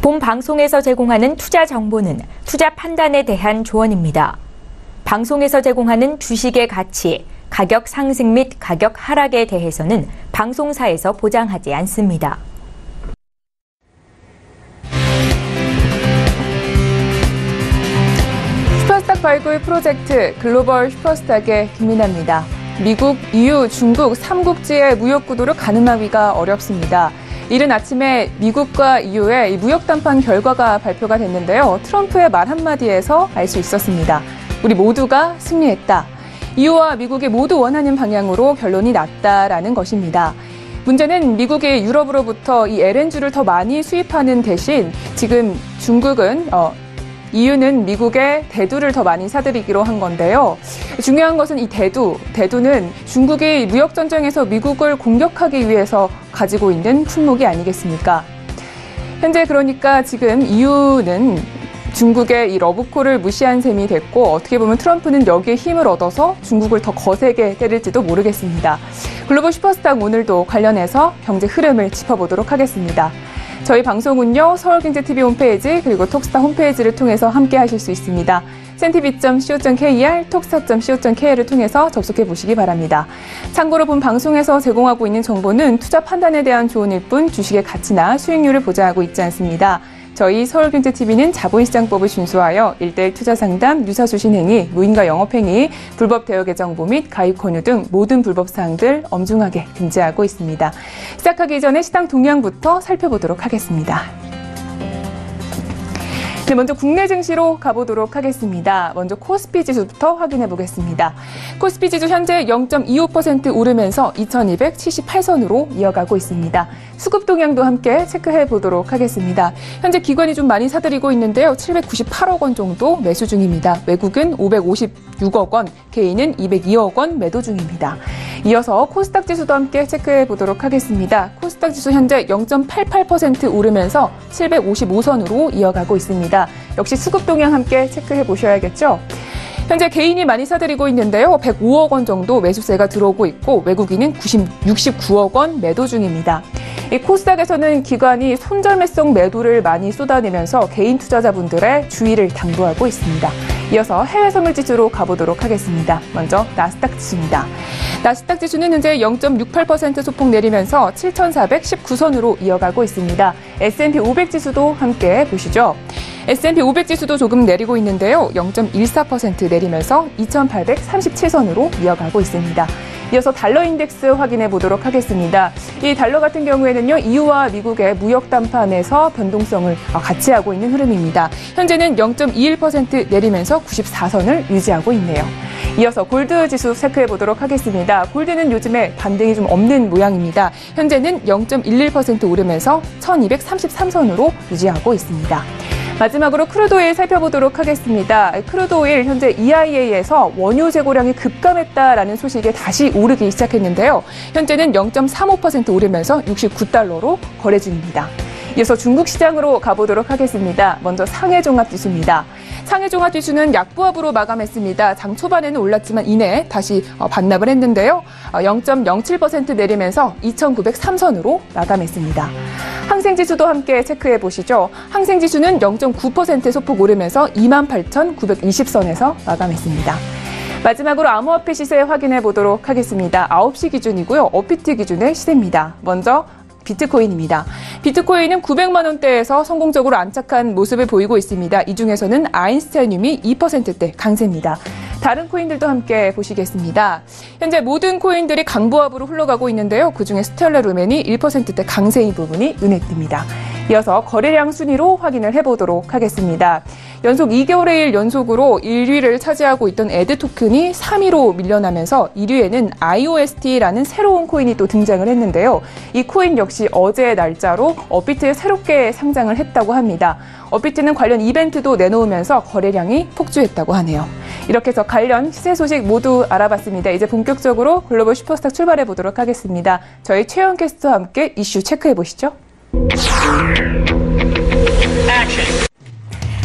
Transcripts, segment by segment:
본 방송에서 제공하는 투자 정보는 투자 판단에 대한 조언입니다. 방송에서 제공하는 주식의 가치, 가격 상승 및 가격 하락에 대해서는 방송사에서 보장하지 않습니다. 슈퍼스탁 발굴 프로젝트 글로벌 슈퍼스탁의 김민아입니다. 미국, EU, 중국 3국지의 무역 구도를 가늠하기가 어렵습니다. 이른 아침에 미국과 EU의 무역 담판 결과가 발표가 됐는데요. 트럼프의 말 한마디에서 알 수 있었습니다. 우리 모두가 승리했다. EU와 미국이 모두 원하는 방향으로 결론이 났다라는 것입니다. 문제는 미국이 유럽으로부터 이 LNG를 더 많이 수입하는 대신 지금 중국은 EU는 미국에 대두를 더 많이 사들이기로 한 건데요. 중요한 것은 이 대두는 중국이 무역전쟁에서 미국을 공격하기 위해서 가지고 있는 품목이 아니겠습니까? 현재 그러니까 지금 EU는 중국의 이 러브콜을 무시한 셈이 됐고 어떻게 보면 트럼프는 여기에 힘을 얻어서 중국을 더 거세게 때릴지도 모르겠습니다. 글로벌 슈퍼스탁 오늘도 관련해서 경제 흐름을 짚어보도록 하겠습니다. 저희 방송은요, 서울경제TV 홈페이지 그리고 톡스타 홈페이지를 통해서 함께 하실 수 있습니다. cntv.co.kr, 톡스타.co.kr을 통해서 접속해 보시기 바랍니다. 참고로 본 방송에서 제공하고 있는 정보는 투자 판단에 대한 조언일 뿐 주식의 가치나 수익률을 보장하고 있지 않습니다. 저희 서울경제TV는 자본시장법을 준수하여 1:1 투자상담, 유사수신행위, 무인과 영업행위, 불법 대여계정보 및 가입 권유 등 모든 불법 사항들 엄중하게 금지하고 있습니다. 시작하기 전에 시장 동향부터 살펴보도록 하겠습니다. 네, 먼저 국내 증시로 가보도록 하겠습니다. 먼저 코스피 지수부터 확인해 보겠습니다. 코스피 지수 현재 0.25% 오르면서 2278선으로 이어가고 있습니다. 수급 동향도 함께 체크해 보도록 하겠습니다. 현재 기관이 좀 많이 사들이고 있는데요. 798억 원 정도 매수 중입니다. 외국은 556억 원, 개인은 202억 원 매도 중입니다. 이어서 코스닥 지수도 함께 체크해 보도록 하겠습니다. 코스닥 지수 현재 0.88% 오르면서 755선으로 이어가고 있습니다. 역시 수급 동향 함께 체크해 보셔야겠죠. 현재 개인이 많이 사들이고 있는데요. 105억 원 정도 매수세가 들어오고 있고 외국인은 69억 원 매도 중입니다. 이 코스닥에서는 기관이 손절매성 매도를 많이 쏟아내면서 개인 투자자분들의 주의를 당부하고 있습니다. 이어서 해외 선물지수로 가보도록 하겠습니다. 먼저 나스닥 지수입니다. 나스닥 지수는 현재 0.68% 소폭 내리면서 7,419선으로 이어가고 있습니다. S&P 500 지수도 함께 보시죠. S&P 500 지수도 조금 내리고 있는데요. 0.14% 내리면서 2,837선으로 이어가고 있습니다. 이어서 달러 인덱스 확인해 보도록 하겠습니다. 이 달러 같은 경우에는요, EU와 미국의 무역 담판에서 변동성을 같이 하고 있는 흐름입니다. 현재는 0.21% 내리면서 94선을 유지하고 있네요. 이어서 골드 지수 체크해 보도록 하겠습니다. 골드는 요즘에 반등이 좀 없는 모양입니다. 현재는 0.11% 오르면서 1233선으로 유지하고 있습니다. 마지막으로 크루드오일 살펴보도록 하겠습니다. 크루드오일 현재 EIA에서 원유 재고량이 급감했다라는 소식에 다시 오르기 시작했는데요. 현재는 0.35% 오르면서 69달러로 거래 중입니다. 이어서 중국 시장으로 가보도록 하겠습니다. 먼저 상해종합지수입니다. 상해종합지수는 약보합으로 마감했습니다. 장 초반에는 올랐지만 이내 다시 반납을 했는데요. 0.07% 내리면서 2,903선으로 마감했습니다. 항생지수도 함께 체크해 보시죠. 항생지수는 0.9% 소폭 오르면서 28,920선에서 마감했습니다. 마지막으로 암호화폐 시세 확인해 보도록 하겠습니다. 9시 기준이고요. 업비트 기준의 시세입니다. 먼저 비트코인입니다. 비트코인은 900만 원대에서 성공적으로 안착한 모습을 보이고 있습니다. 이 중에서는 아인스타인륨이 2%대 강세입니다. 다른 코인들도 함께 보시겠습니다. 현재 모든 코인들이 강보합으로 흘러가고 있는데요. 그중에 스텔라 루멘이 1%대 강세인 부분이 눈에 띕니다. 이어서 거래량 순위로 확인을 해보도록 하겠습니다. 연속 2개월의 연속으로 1위를 차지하고 있던 에드 토큰이 3위로 밀려나면서 1위에는 IOST라는 새로운 코인이 또 등장을 했는데요. 이 코인 역시 어제의 날짜로 업비트에 새롭게 상장을 했다고 합니다. 업비트는 관련 이벤트도 내놓으면서 거래량이 폭주했다고 하네요. 이렇게 해서 관련 시세 소식 모두 알아봤습니다. 이제 본격적으로 글로벌 슈퍼스탁 출발해 보도록 하겠습니다. 저희 최영 캐스터와 함께 이슈 체크해 보시죠.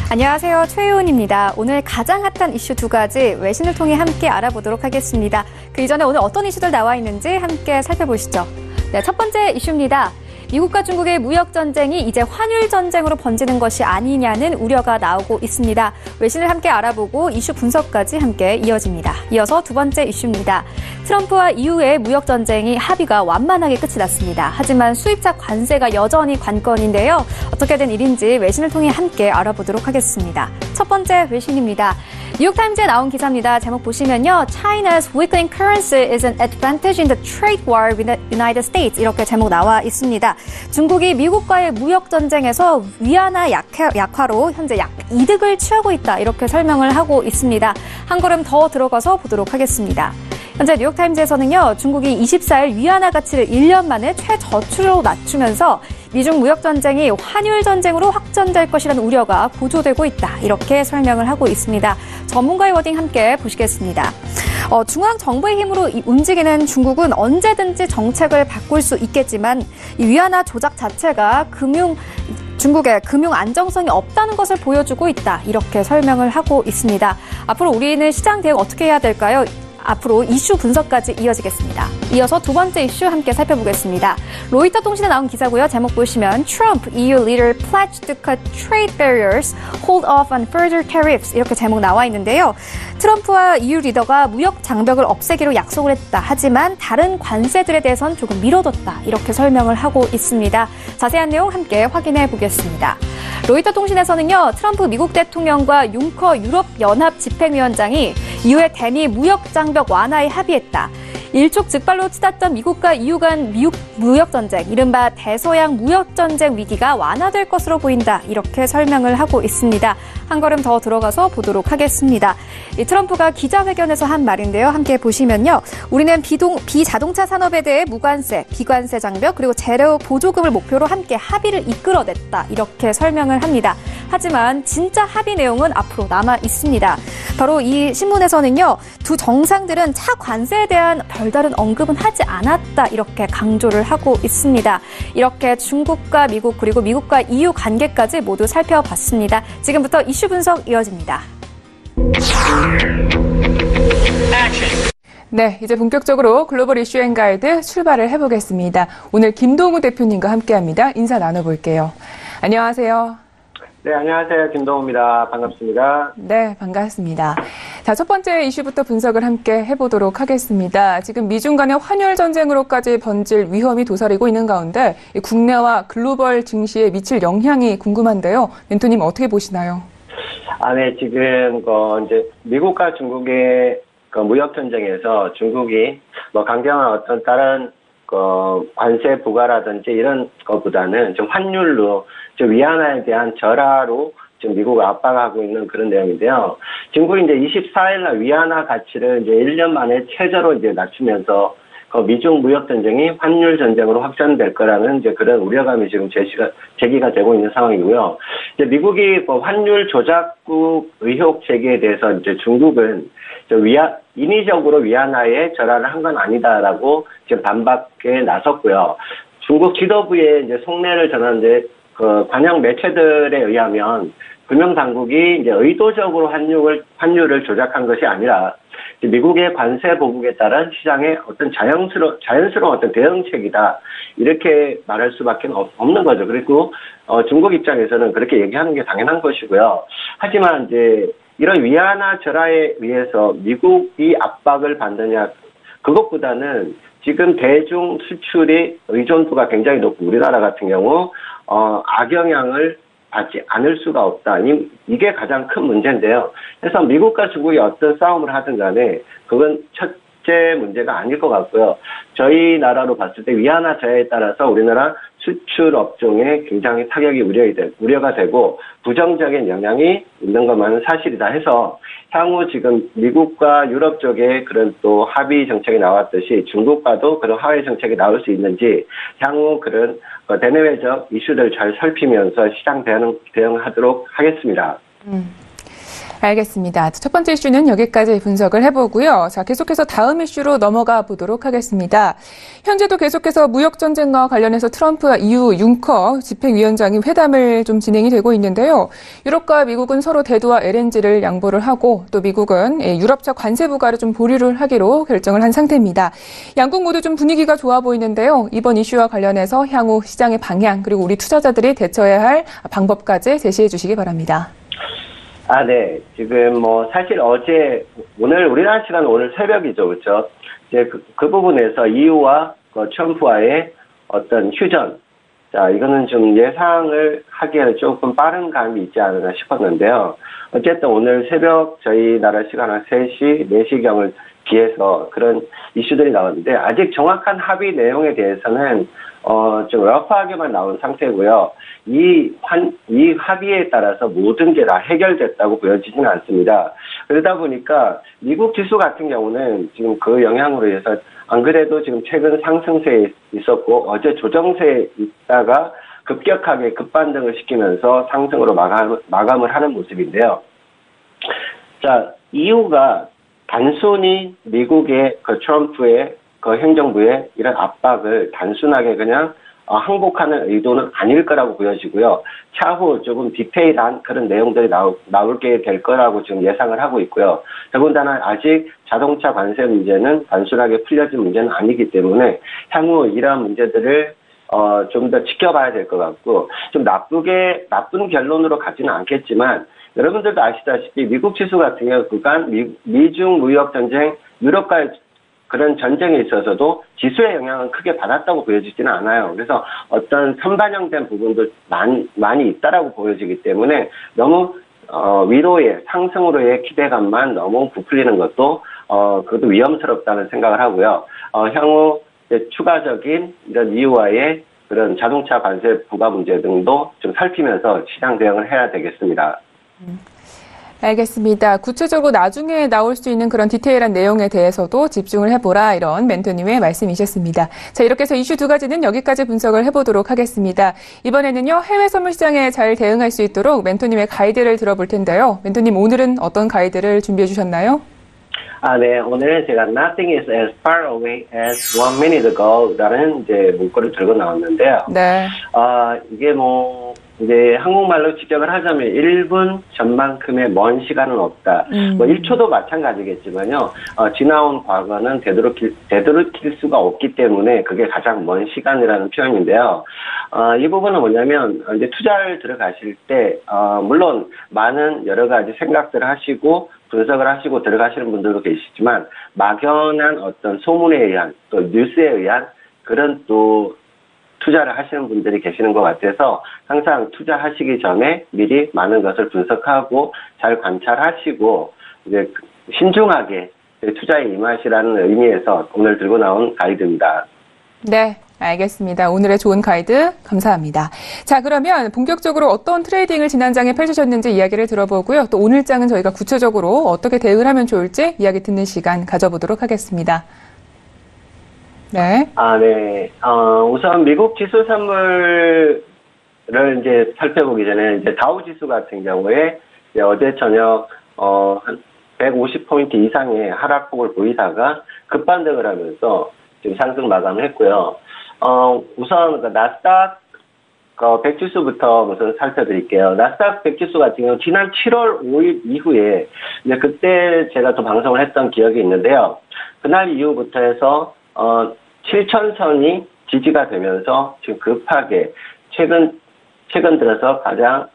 안녕하세요. 최유은입니다. 오늘 가장 핫한 이슈 두 가지 외신을 통해 함께 알아보도록 하겠습니다. 그 이전에 오늘 어떤 이슈들 나와 있는지 함께 살펴보시죠. 네, 첫 번째 이슈입니다. 미국과 중국의 무역 전쟁이 이제 환율 전쟁으로 번지는 것이 아니냐는 우려가 나오고 있습니다. 외신을 함께 알아보고 이슈 분석까지 함께 이어집니다. 이어서 두 번째 이슈입니다. 트럼프와 EU의 무역 전쟁이 합의가 완만하게 끝이 났습니다. 하지만 수입차 관세가 여전히 관건인데요. 어떻게 된 일인지 외신을 통해 함께 알아보도록 하겠습니다. 첫 번째 외신입니다. 뉴욕타임즈에 나온 기사입니다. 제목 보시면요. China's weakening currency is an advantage in the trade war with the United States. 이렇게 제목 나와 있습니다. 중국이 미국과의 무역 전쟁에서 위안화 약화로 현재 이득을 취하고 있다. 이렇게 설명을 하고 있습니다. 한 걸음 더 들어가서 보도록 하겠습니다. 현재 뉴욕타임즈에서는요. 중국이 24일 위안화 가치를 1년 만에 최저치로 낮추면서 미중 무역 전쟁이 환율 전쟁으로 확전될 것이라는 우려가 고조되고 있다. 이렇게 설명을 하고 있습니다. 전문가의 워딩 함께 보시겠습니다. 중앙 정부의 힘으로 움직이는 중국은 언제든지 정책을 바꿀 수 있겠지만 이 위안화 조작 자체가 중국의 금융 안정성이 없다는 것을 보여주고 있다. 이렇게 설명을 하고 있습니다. 앞으로 우리는 시장 대응 어떻게 해야 될까요? 앞으로 이슈 분석까지 이어지겠습니다. 이어서 두 번째 이슈 함께 살펴보겠습니다. 로이터 통신에 나온 기사고요. 제목 보시면 Trump EU leader pledged to cut trade barriers, hold off on further tariffs 이렇게 제목 나와 있는데요. 트럼프와 EU 리더가 무역 장벽을 없애기로 약속을 했다. 하지만 다른 관세들에 대해선 조금 미뤄뒀다. 이렇게 설명을 하고 있습니다. 자세한 내용 함께 확인해 보겠습니다. 로이터 통신에서는요. 트럼프 미국 대통령과 융커 유럽연합 집행위원장이 EU의 대미 무역 장벽 완화에 합의했다. 일촉즉발로 치닫던 미국과 EU 간 무역 전쟁, 이른바 대서양 무역 전쟁 위기가 완화될 것으로 보인다. 이렇게 설명을 하고 있습니다. 한 걸음 더 들어가서 보도록 하겠습니다. 트럼프가 기자회견에서 한 말인데요. 함께 보시면요. 우리는 비자동차 산업에 대해 무관세, 비관세 장벽, 그리고 재료 보조금을 목표로 함께 합의를 이끌어냈다. 이렇게 설명을 합니다. 하지만 진짜 합의 내용은 앞으로 남아 있습니다. 바로 이 신문에서는요. 두 정상들은 차 관세에 대한 별다른 언급은 하지 않았다. 이렇게 강조를 하고 있습니다. 이렇게 중국과 미국 그리고 미국과 EU 관계까지 모두 살펴봤습니다. 지금부터 이슈 분석 이어집니다. 네, 이제 본격적으로 글로벌 이슈 앤 가이드 출발을 해보겠습니다. 오늘 김동우 대표님과 함께합니다. 인사 나눠볼게요. 안녕하세요. 네, 안녕하세요. 김동우입니다. 반갑습니다. 네, 반갑습니다. 자, 첫 번째 이슈부터 분석을 함께 해보도록 하겠습니다. 지금 미중 간의 환율 전쟁으로까지 번질 위험이 도사리고 있는 가운데 국내와 글로벌 증시에 미칠 영향이 궁금한데요. 멘토님 어떻게 보시나요? 네, 지금 이제 미국과 중국의 무역 전쟁에서 중국이 강경한 어떤 다른 관세 부과라든지 이런 것보다는 좀 환율로 좀 위안화에 대한 절하로 지금 미국을 압박하고 있는 그런 내용인데요. 중국이 이제 24일날 위안화 가치를 이제 1년 만에 최저로 이제 낮추면서 미중 무역 전쟁이 환율 전쟁으로 확전될 거라는 이제 그런 우려감이 지금 제기가 되고 있는 상황이고요. 이제 미국이 환율 조작국 의혹 제기에 대해서 이제 중국은 인위적으로 위안화에 절하를 한 건 아니다라고 지금 반박에 나섰고요. 중국 지도부의 이제 속내를 전하는데 관영 매체들에 의하면 금융당국이 이제 의도적으로 환율을 조작한 것이 아니라 미국의 관세 보복에 따른 시장의 어떤 자연스러운 어떤 대응책이다. 이렇게 말할 수밖에 없는 거죠. 그리고 중국 입장에서는 그렇게 얘기하는 게 당연한 것이고요. 하지만 이제 이런 위안화 절하에 의해서 미국이 압박을 받느냐, 그것보다는 지금 대중 수출이 의존도가 굉장히 높고 우리나라 같은 경우 악영향을 받지 않을 수가 없다. 이게 가장 큰 문제인데요. 그래서 미국과 중국이 어떤 싸움을 하든 간에 그건 첫째 문제가 아닐 것 같고요. 저희 나라로 봤을 때 위안화 절하에 따라서 우리나라 수출 업종에 굉장히 타격이 우려가 되고 부정적인 영향이 있는 것만은 사실이다 해서 향후 지금 미국과 유럽 쪽에 그런 또 합의 정책이 나왔듯이 중국과도 그런 하위 정책이 나올 수 있는지 향후 그런 대내외적 이슈들 잘 살피면서 시장 대응하도록 하겠습니다. 알겠습니다. 첫 번째 이슈는 여기까지 분석을 해보고요. 자, 계속해서 다음 이슈로 넘어가 보도록 하겠습니다. 현재도 계속해서 무역전쟁과 관련해서 트럼프와 EU 융커 집행위원장이 회담을 좀 진행이 되고 있는데요. 유럽과 미국은 서로 대두와 LNG를 양보를 하고 또 미국은 유럽차 관세 부과를 좀 보류를 하기로 결정을 한 상태입니다. 양국 모두 좀 분위기가 좋아 보이는데요. 이번 이슈와 관련해서 향후 시장의 방향 그리고 우리 투자자들이 대처해야 할 방법까지 제시해 주시기 바랍니다. 네. 지금 사실 오늘 우리나라 시간 오늘 새벽이죠. 그렇죠? 이제 그 부분에서 EU와 트럼프와의 어떤 휴전. 자, 이거는 좀 예상을 하기에는 조금 빠른 감이 있지 않나 싶었는데요. 어쨌든 오늘 새벽 저희 나라 시간 한 3시, 4시경을 기해서 그런 이슈들이 나왔는데 아직 정확한 합의 내용에 대해서는 좀 러프하게만 나온 상태고요. 이 합의에 따라서 모든 게 다 해결됐다고 보여지지는 않습니다. 그러다 보니까 미국 지수 같은 경우는 지금 그 영향으로 해서 안 그래도 지금 최근 상승세에 있었고 어제 조정세에 있다가 급격하게 급반등을 시키면서 상승으로 마감을 하는 모습인데요. 자, EU가 단순히 미국의 트럼프의 행정부의 이런 압박을 단순하게 그냥 항복하는 의도는 아닐 거라고 보여지고요. 차후 조금 디테일한 그런 내용들이 나오게 될 거라고 지금 예상을 하고 있고요. 더군다나 아직 자동차 관세 문제는 단순하게 풀려진 문제는 아니기 때문에 향후 이러한 문제들을 좀 더 지켜봐야 될 것 같고 좀 나쁜 결론으로 가지는 않겠지만 여러분들도 아시다시피 미국 지수 같은 경우 그간 미중 무역 전쟁 유럽과의 그런 전쟁에 있어서도 지수의 영향은 크게 받았다고 보여지지는 않아요. 그래서 어떤 선반영된 부분도 많이 있다라고 보여지기 때문에 너무 위로의 상승으로의 기대감만 너무 부풀리는 것도 그것도 위험스럽다는 생각을 하고요. 향후 추가적인 이런 EU와의 그런 자동차 관세 부과 문제 등도 좀 살피면서 시장 대응을 해야 되겠습니다. 알겠습니다. 구체적으로 나중에 나올 수 있는 그런 디테일한 내용에 대해서도 집중을 해보라 이런 멘토님의 말씀이셨습니다. 자, 이렇게 해서 이슈 두 가지는 여기까지 분석을 해보도록 하겠습니다. 이번에는요, 해외 선물 시장에 잘 대응할 수 있도록 멘토님의 가이드를 들어볼 텐데요. 멘토님 오늘은 어떤 가이드를 준비해 주셨나요? 네. 오늘은 제가 Nothing is as far away as 1 minute ago 라는 이제 문구를 들고 나왔는데요. 네. 이게 이제 한국말로 직역을 하자면 1분 전만큼의 먼 시간은 없다. 1초도 마찬가지겠지만요. 지나온 과거는 되돌이킬 수가 없기 때문에 그게 가장 먼 시간이라는 표현인데요. 이 부분은 뭐냐면 이제 투자를 들어가실 때 물론 많은 여러 가지 생각들을 하시고 분석을 하시고 들어가시는 분들도 계시지만 막연한 어떤 소문에 의한 또 뉴스에 의한 그런 또 투자를 하시는 분들이 계시는 것 같아서 항상 투자하시기 전에 미리 많은 것을 분석하고 잘 관찰하시고 이제 신중하게 투자에 임하시라는 의미에서 오늘 들고 나온 가이드입니다. 네, 알겠습니다. 오늘의 좋은 가이드 감사합니다. 자, 그러면 본격적으로 어떤 트레이딩을 지난장에 펼치셨는지 이야기를 들어보고요. 또 오늘 장은 저희가 구체적으로 어떻게 대응을 하면 좋을지 이야기 듣는 시간 가져보도록 하겠습니다. 네. 네. 우선 미국 지수 선물을 이제 살펴보기 전에 이제 다우 지수 같은 경우에 이제 어제 저녁 한 150포인트 이상의 하락폭을 보이다가 급반등을 하면서 지금 상승 마감을 했고요. 우선 나스닥 100지수부터 우선 살펴드릴게요. 나스닥 100지수 같은 경우 지난 7월 5일 이후에 이제 그때 제가 또 방송을 했던 기억이 있는데요. 그날 이후부터 해서 7,000선이 지지가 되면서 지금 급하게 최근 들어서 가장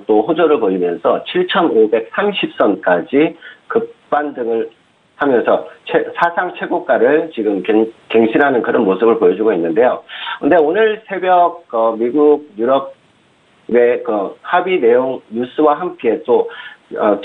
또 호조를 보이면서 7,530선까지 급반등을 하면서 사상 최고가를 지금 갱신하는 그런 모습을 보여주고 있는데요. 근데 오늘 새벽 미국, 유럽의 합의 내용 뉴스와 함께 또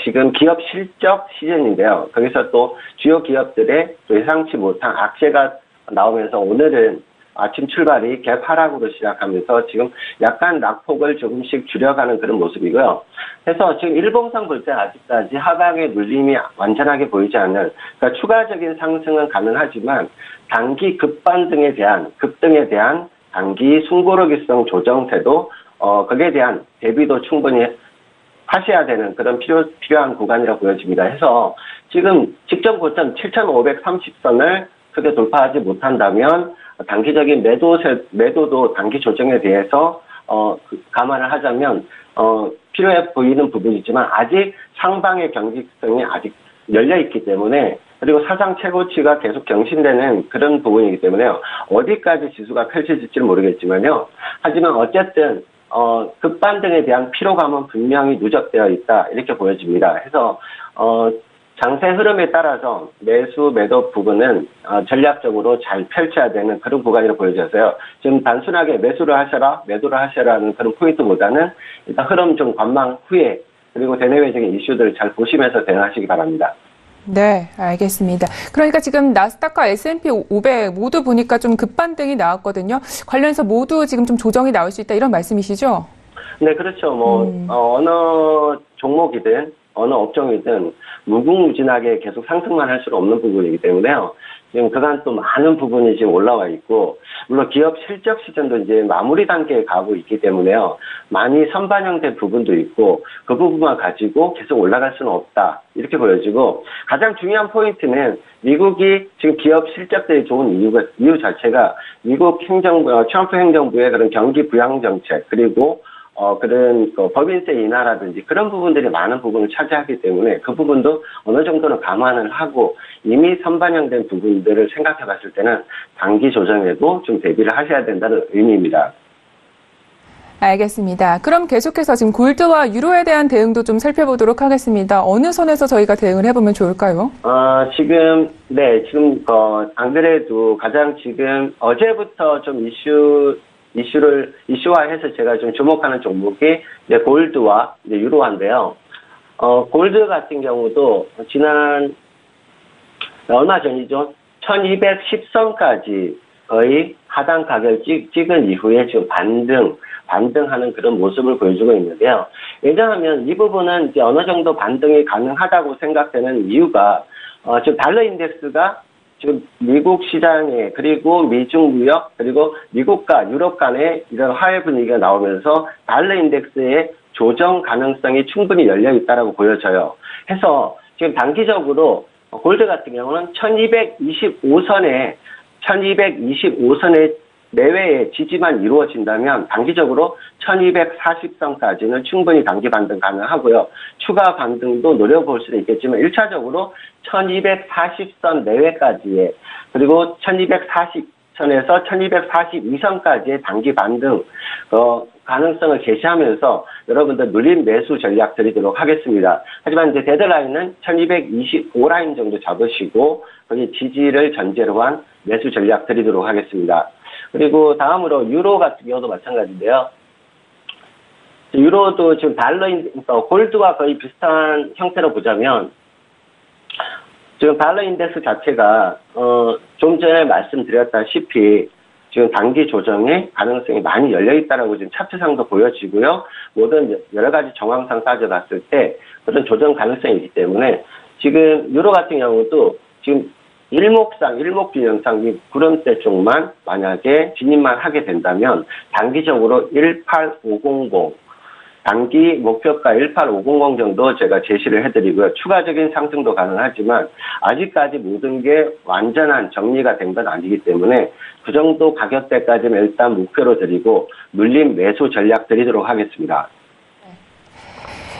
지금 기업 실적 시즌인데요. 거기서 또 주요 기업들의 또 예상치 못한 악재가 나오면서 오늘은 아침 출발이 갭 하락으로 시작하면서 지금 약간 낙폭을 조금씩 줄여가는 그런 모습이고요. 그래서 지금 일봉상 볼 때 아직까지 하방의 눌림이 완전하게 보이지 않는, 그러니까 추가적인 상승은 가능하지만 단기 급등에 대한 단기 숨고르기성 조정세도 거기에 대한 대비도 충분히 하셔야 되는 그런 필요한 구간이라고 보여집니다. 해서 지금 직전 고점 7,530선을 크게 돌파하지 못한다면 단기적인 매도도 단기 조정에 대해서 감안을 하자면 필요해 보이는 부분이지만 아직 상방의 경직성이 아직 열려 있기 때문에 그리고 사상 최고치가 계속 경신되는 그런 부분이기 때문에요. 어디까지 지수가 펼쳐질지는 모르겠지만요. 하지만 어쨌든 급반등에 대한 피로감은 분명히 누적되어 있다 이렇게 보여집니다. 해서 장세 흐름에 따라서 매수 매도 부분은 전략적으로 잘 펼쳐야 되는 그런 구간이라고 보여져서요. 지금 단순하게 매수를 하셔라 매도를 하셔라는 그런 포인트보다는 일단 흐름 좀 관망 후에 그리고 대내외적인 이슈들을 잘 보시면서 대응하시기 바랍니다. 네, 알겠습니다. 그러니까 지금 나스닥과 S&P 500 모두 보니까 좀 급반등이 나왔거든요. 관련해서 모두 지금 좀 조정이 나올 수 있다 이런 말씀이시죠? 네, 그렇죠. 어느 종목이든 어느 업종이든 무궁무진하게 계속 상승만 할 수는 없는 부분이기 때문에요. 지금 그간 또 많은 부분이 지금 올라와 있고, 물론 기업 실적 시즌도 이제 마무리 단계에 가고 있기 때문에요. 많이 선반영된 부분도 있고, 그 부분만 가지고 계속 올라갈 수는 없다. 이렇게 보여지고, 가장 중요한 포인트는 미국이 지금 기업 실적들이 좋은 이유 자체가 미국 트럼프 행정부의 그런 경기 부양 정책, 그리고 그런 법인세 인하라든지 그런 부분들이 많은 부분을 차지하기 때문에 그 부분도 어느 정도는 감안을 하고 이미 선반영된 부분들을 생각해 봤을 때는 단기 조정에도 좀 대비를 하셔야 된다는 의미입니다. 알겠습니다. 그럼 계속해서 지금 골드와 유로에 대한 대응도 좀 살펴보도록 하겠습니다. 어느 선에서 저희가 대응을 해보면 좋을까요? 지금 안 그래도 가장 지금 어제부터 좀 이슈화해서 제가 좀 주목하는 종목이 이제 골드와 이제 유로화인데요. 골드 같은 경우도 지난 얼마 전이죠. 1210선까지의 하단 가격을 찍은 이후에 지금 반등하는 그런 모습을 보여주고 있는데요. 왜냐하면 이 부분은 이제 어느 정도 반등이 가능하다고 생각되는 이유가 지금 달러 인덱스가 지금 미국 시장에 그리고 미중 무역 그리고 미국과 유럽 간의 이런 화해 분위기가 나오면서 달러 인덱스의 조정 가능성이 충분히 열려 있다라고 보여져요. 해서 지금 단기적으로 골드 같은 경우는 1225선의 내외의 지지만 이루어진다면 단기적으로 1240선까지는 충분히 단기 반등 가능하고요. 추가 반등도 노려볼 수는 있겠지만 1차적으로 1240선 내외까지의 그리고 1240선에서 1242선까지의 단기 반등 가능성을 제시하면서 여러분들 눌림 매수 전략 드리도록 하겠습니다. 하지만 이제 데드라인은 1225라인 정도 잡으시고 거기 지지를 전제로 한 매수 전략 드리도록 하겠습니다. 그리고 다음으로 유로 같은 경우도 마찬가지인데요. 유로도 지금 골드와 거의 비슷한 형태로 보자면 지금 달러 인덱스 자체가 좀 전에 말씀드렸다시피 지금 단기 조정의 가능성이 많이 열려 있다라고 지금 차트상도 보여지고요. 모든 여러 가지 정황상 따져봤을 때 그런 조정 가능성이 있기 때문에 지금 유로 같은 경우도 지금 일목균형상 이 구름대 쪽만 만약에 진입만 하게 된다면 단기적으로 18500 단기 목표가 18500 정도 제가 제시를 해드리고요. 추가적인 상승도 가능하지만 아직까지 모든 게 완전한 정리가 된 건 아니기 때문에 그 정도 가격대까지는 일단 목표로 드리고 눌림 매수 전략 드리도록 하겠습니다.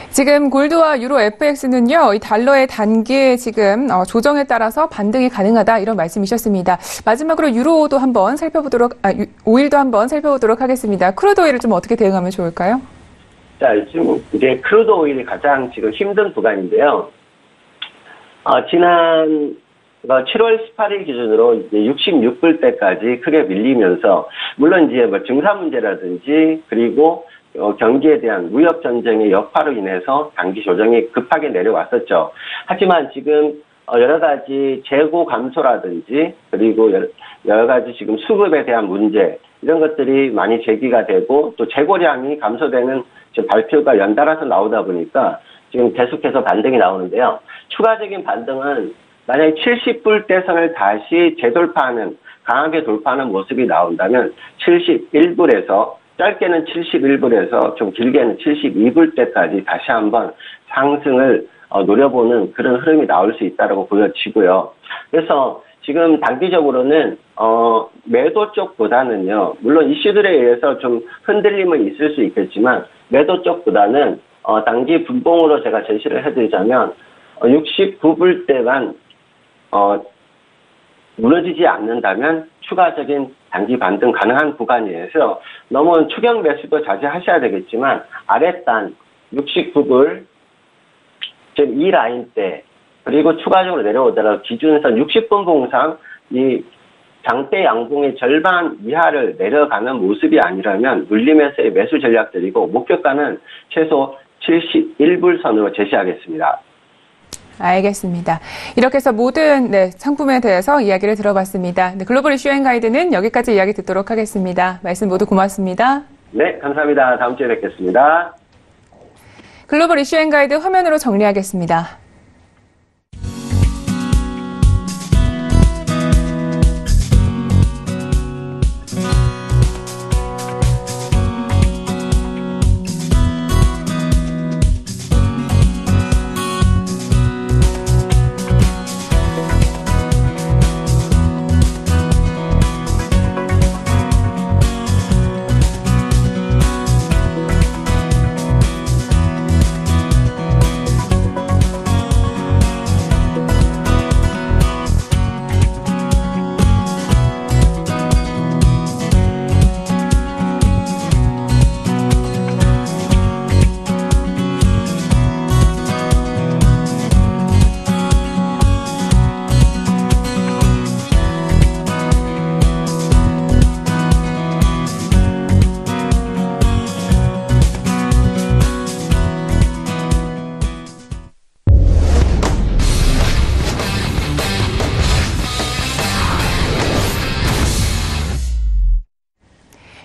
지금 골드와 유로 FX는요, 이 달러의 단기 지금 조정에 따라서 반등이 가능하다 이런 말씀이셨습니다. 마지막으로 유로도 한번 오일도 한번 살펴보도록 하겠습니다. 크루드 오일을 좀 어떻게 대응하면 좋을까요? 자, 지금 이제 크루드 오일이 가장 지금 힘든 구간인데요. 지난 7월 18일 기준으로 이제 66불대까지 크게 밀리면서 물론 이제 증사 문제라든지 그리고 경기에 대한 무역 전쟁의 여파로 인해서 단기 조정이 급하게 내려왔었죠. 하지만 지금 여러 가지 재고 감소라든지 그리고 여러 가지 지금 수급에 대한 문제 이런 것들이 많이 제기가 되고 또 재고량이 감소되는 지금 발표가 연달아서 나오다 보니까 지금 계속해서 반등이 나오는데요. 추가적인 반등은 만약에 70불대선을 다시 강하게 돌파하는 모습이 나온다면 71불에서 짧게는 71불에서 좀 길게는 72불대까지 다시 한번 상승을 노려보는 그런 흐름이 나올 수 있다고 보여지고요. 그래서 지금 단기적으로는 매도 쪽보다는요, 물론 이슈들에 의해서 좀 흔들림은 있을 수 있겠지만 매도 쪽보다는 단기 분봉으로 제가 제시를 해드리자면 69불대만 무너지지 않는다면 추가적인 단기 반등 가능한 구간이어서 너무 추격 매수도 자제하셔야 되겠지만 아랫단 69불 지금 이 라인대 그리고 추가적으로 내려오더라도 기준선 60분 봉상 이 장대 양봉의 절반 이하를 내려가는 모습이 아니라면 눌림에서의 매수 전략들이고 목표가는 최소 71불 선으로 제시하겠습니다. 알겠습니다. 이렇게 해서 모든 상품에 대해서 이야기를 들어봤습니다. 글로벌 이슈 앤 가이드는 여기까지 이야기 듣도록 하겠습니다. 말씀 모두 고맙습니다. 네, 감사합니다. 다음 주에 뵙겠습니다. 글로벌 이슈 앤 가이드 화면으로 정리하겠습니다.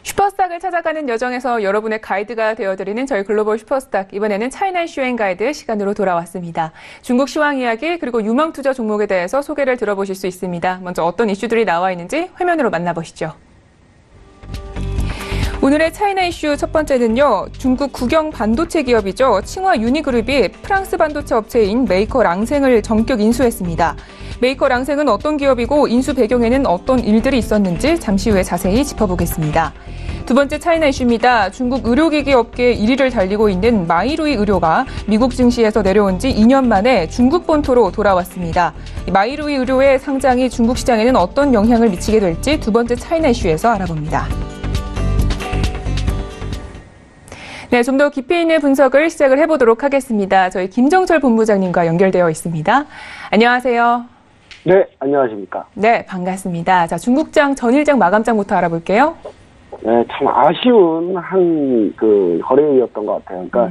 슈퍼스탁을 찾아가는 여정에서 여러분의 가이드가 되어드리는 저희 글로벌 슈퍼스탁. 이번에는 차이나 이슈 앤 가이드 시간으로 돌아왔습니다. 중국 시황 이야기 그리고 유망 투자 종목에 대해서 소개를 들어보실 수 있습니다. 먼저 어떤 이슈들이 나와 있는지 화면으로 만나보시죠. 오늘의 차이나 이슈 첫 번째는요. 중국 국영 반도체 기업이죠. 칭화 유니그룹이 프랑스 반도체 업체인 메이커 랑생을 전격 인수했습니다. 메이커 랑생은 어떤 기업이고 인수 배경에는 어떤 일들이 있었는지 잠시 후에 자세히 짚어보겠습니다. 두 번째 차이나 이슈입니다. 중국 의료기기 업계 1위를 달리고 있는 마이루이 의료가 미국 증시에서 내려온 지 2년 만에 중국 본토로 돌아왔습니다. 마이루이 의료의 상장이 중국 시장에는 어떤 영향을 미치게 될지 두 번째 차이나 이슈에서 알아봅니다. 네, 좀 더 깊이 있는 분석을 시작을 해보도록 하겠습니다. 저희 김정철 본부장님과 연결되어 있습니다. 안녕하세요. 네, 안녕하십니까. 네, 반갑습니다. 자, 중국장 전일장 마감장부터 알아볼게요. 네, 참 아쉬운 거래일이었던 것 같아요. 그러니까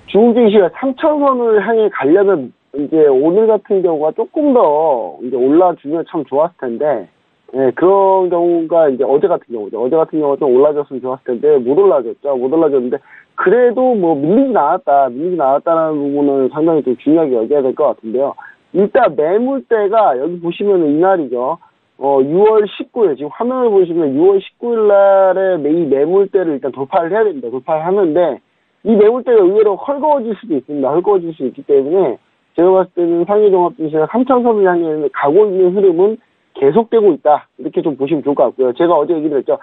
중국 증시가 3,000원을 향해 가려면 이제 오늘 같은 경우가 조금 더 이제 올라주면 참 좋았을 텐데, 네, 그런 경우가 이제 어제 같은 경우죠. 어제 같은 경우가 좀 올라줬으면 좋았을 텐데 못 올라줬죠. 못 올라줬는데 그래도 뭐 밀리진 않았다는 부분은 상당히 좀 중요하게 여겨야 될 것 같은데요. 일단 매물대가 여기 보시면은 이날이죠. 6월 19일, 지금 화면을 보시면 6월 19일 날에 이 매물대를 일단 돌파를 해야 됩니다. 돌파를 하는데, 이 매물대가 의외로 헐거워질 수도 있습니다. 헐거워질 수 있기 때문에, 제가 봤을 때는 상해종합증시가 3,000선을 향해 가고 있는 흐름은 계속되고 있다. 이렇게 좀 보시면 좋을 것 같고요. 제가 어제 얘기를 했죠.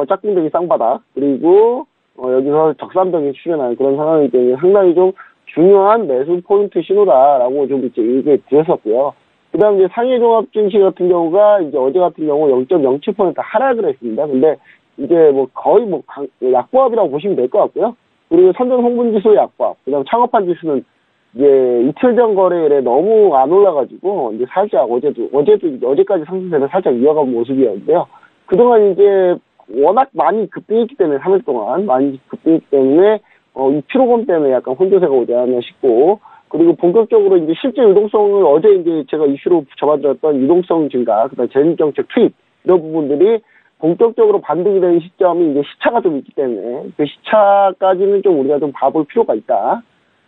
짝꿍뱅이 쌍바닥, 그리고, 여기서 적산병이 출현한 그런 상황이기 때문에 상당히 좀 중요한 매수 포인트 신호다라고 좀 이제 얘기해 드렸었고요. 그 다음 이제 상해종합증시 같은 경우가 이제 어제 같은 경우 0.07% 하락을 했습니다. 근데 이제 뭐 거의 뭐 약보합이라고 보시면 될 것 같고요. 그리고 선전 홍분지수 약보합, 그 다음 창업한 지수는 이제 이틀 전 거래일에 너무 안 올라가지고 이제 살짝 어제까지 상승세를 살짝 이어간 모습이었는데요. 그동안 이제 워낙 많이 급등했기 때문에 3일 동안 많이 급등했기 때문에 이 피로감 때문에 약간 혼조세가 오지 않나 싶고, 그리고 본격적으로 이제 실제 유동성을 어제 이제 제가 이슈로 잡아드렸던 유동성 증가, 그다음 재무정책 투입 이런 부분들이 본격적으로 반등이 되는 시점이 이제 시차가 좀 있기 때문에 그 시차까지는 좀 우리가 좀 봐볼 필요가 있다.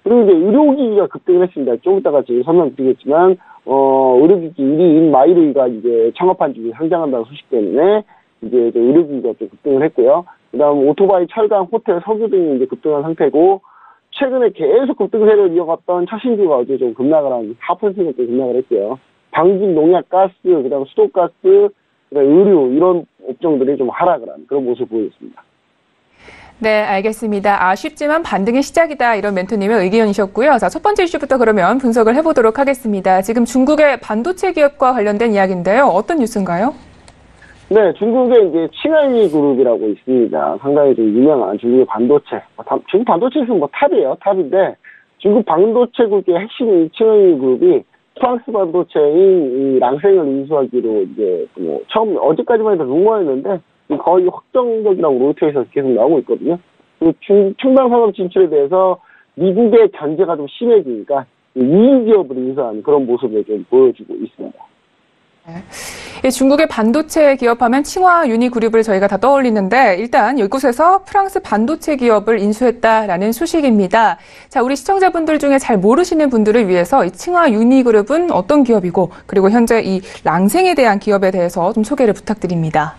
그리고 이제 의료기기가 급등을 했습니다. 좀 이따가 제가 설명드리겠지만 의료기기 1위인 마이루이가 이제 창업한 주에 상장한다는 소식 때문에 이제 의료기기가 좀 급등을 했고요. 그다음 오토바이, 철강, 호텔, 석유 등이 이제 급등한 상태고, 최근에 계속 급등 세를 이어갔던 차신주가 어제 좀 급락을 한 4% 정도 급락을 했고요. 방직, 농약, 가스, 그다음 수도가스, 그다음 의류 이런 업종들이 좀 하락을 한 그런 모습을 보였습니다. 네, 알겠습니다. 아쉽지만 반등의 시작이다 이런 멘토님의 의견이셨고요. 자, 첫 번째 이슈부터 그러면 분석을 해보도록 하겠습니다. 지금 중국의 반도체 기업과 관련된 이야기인데요. 어떤 뉴스인가요? 네, 중국의 이제 칭하이 그룹이라고 있습니다. 상당히 좀 유명한 중국의 반도체. 중국 반도체에서는 뭐 탑이에요. 탑인데 중국 반도체 그룹의 핵심인 칭하이 그룹이 프랑스 반도체인 이 랑생을 인수하기로 이제 뭐 처음 어제까지만 해도 루머였는데 거의 확정적이라고 로이터에서 계속 나오고 있거든요. 그리고 첨단 산업 진출에 대해서 미국의 견제가 좀 심해지니까 이익 기업을 인수하는 그런 모습을 좀 보여주고 있습니다. 네. 중국의 반도체 기업하면 칭화 유니그룹을 저희가 다 떠올리는데 일단 이곳에서 프랑스 반도체 기업을 인수했다라는 소식입니다. 자, 우리 시청자분들 중에 잘 모르시는 분들을 위해서 이 칭화 유니그룹은 어떤 기업이고 그리고 현재 이 랑생에 대한 기업에 대해서 좀 소개를 부탁드립니다.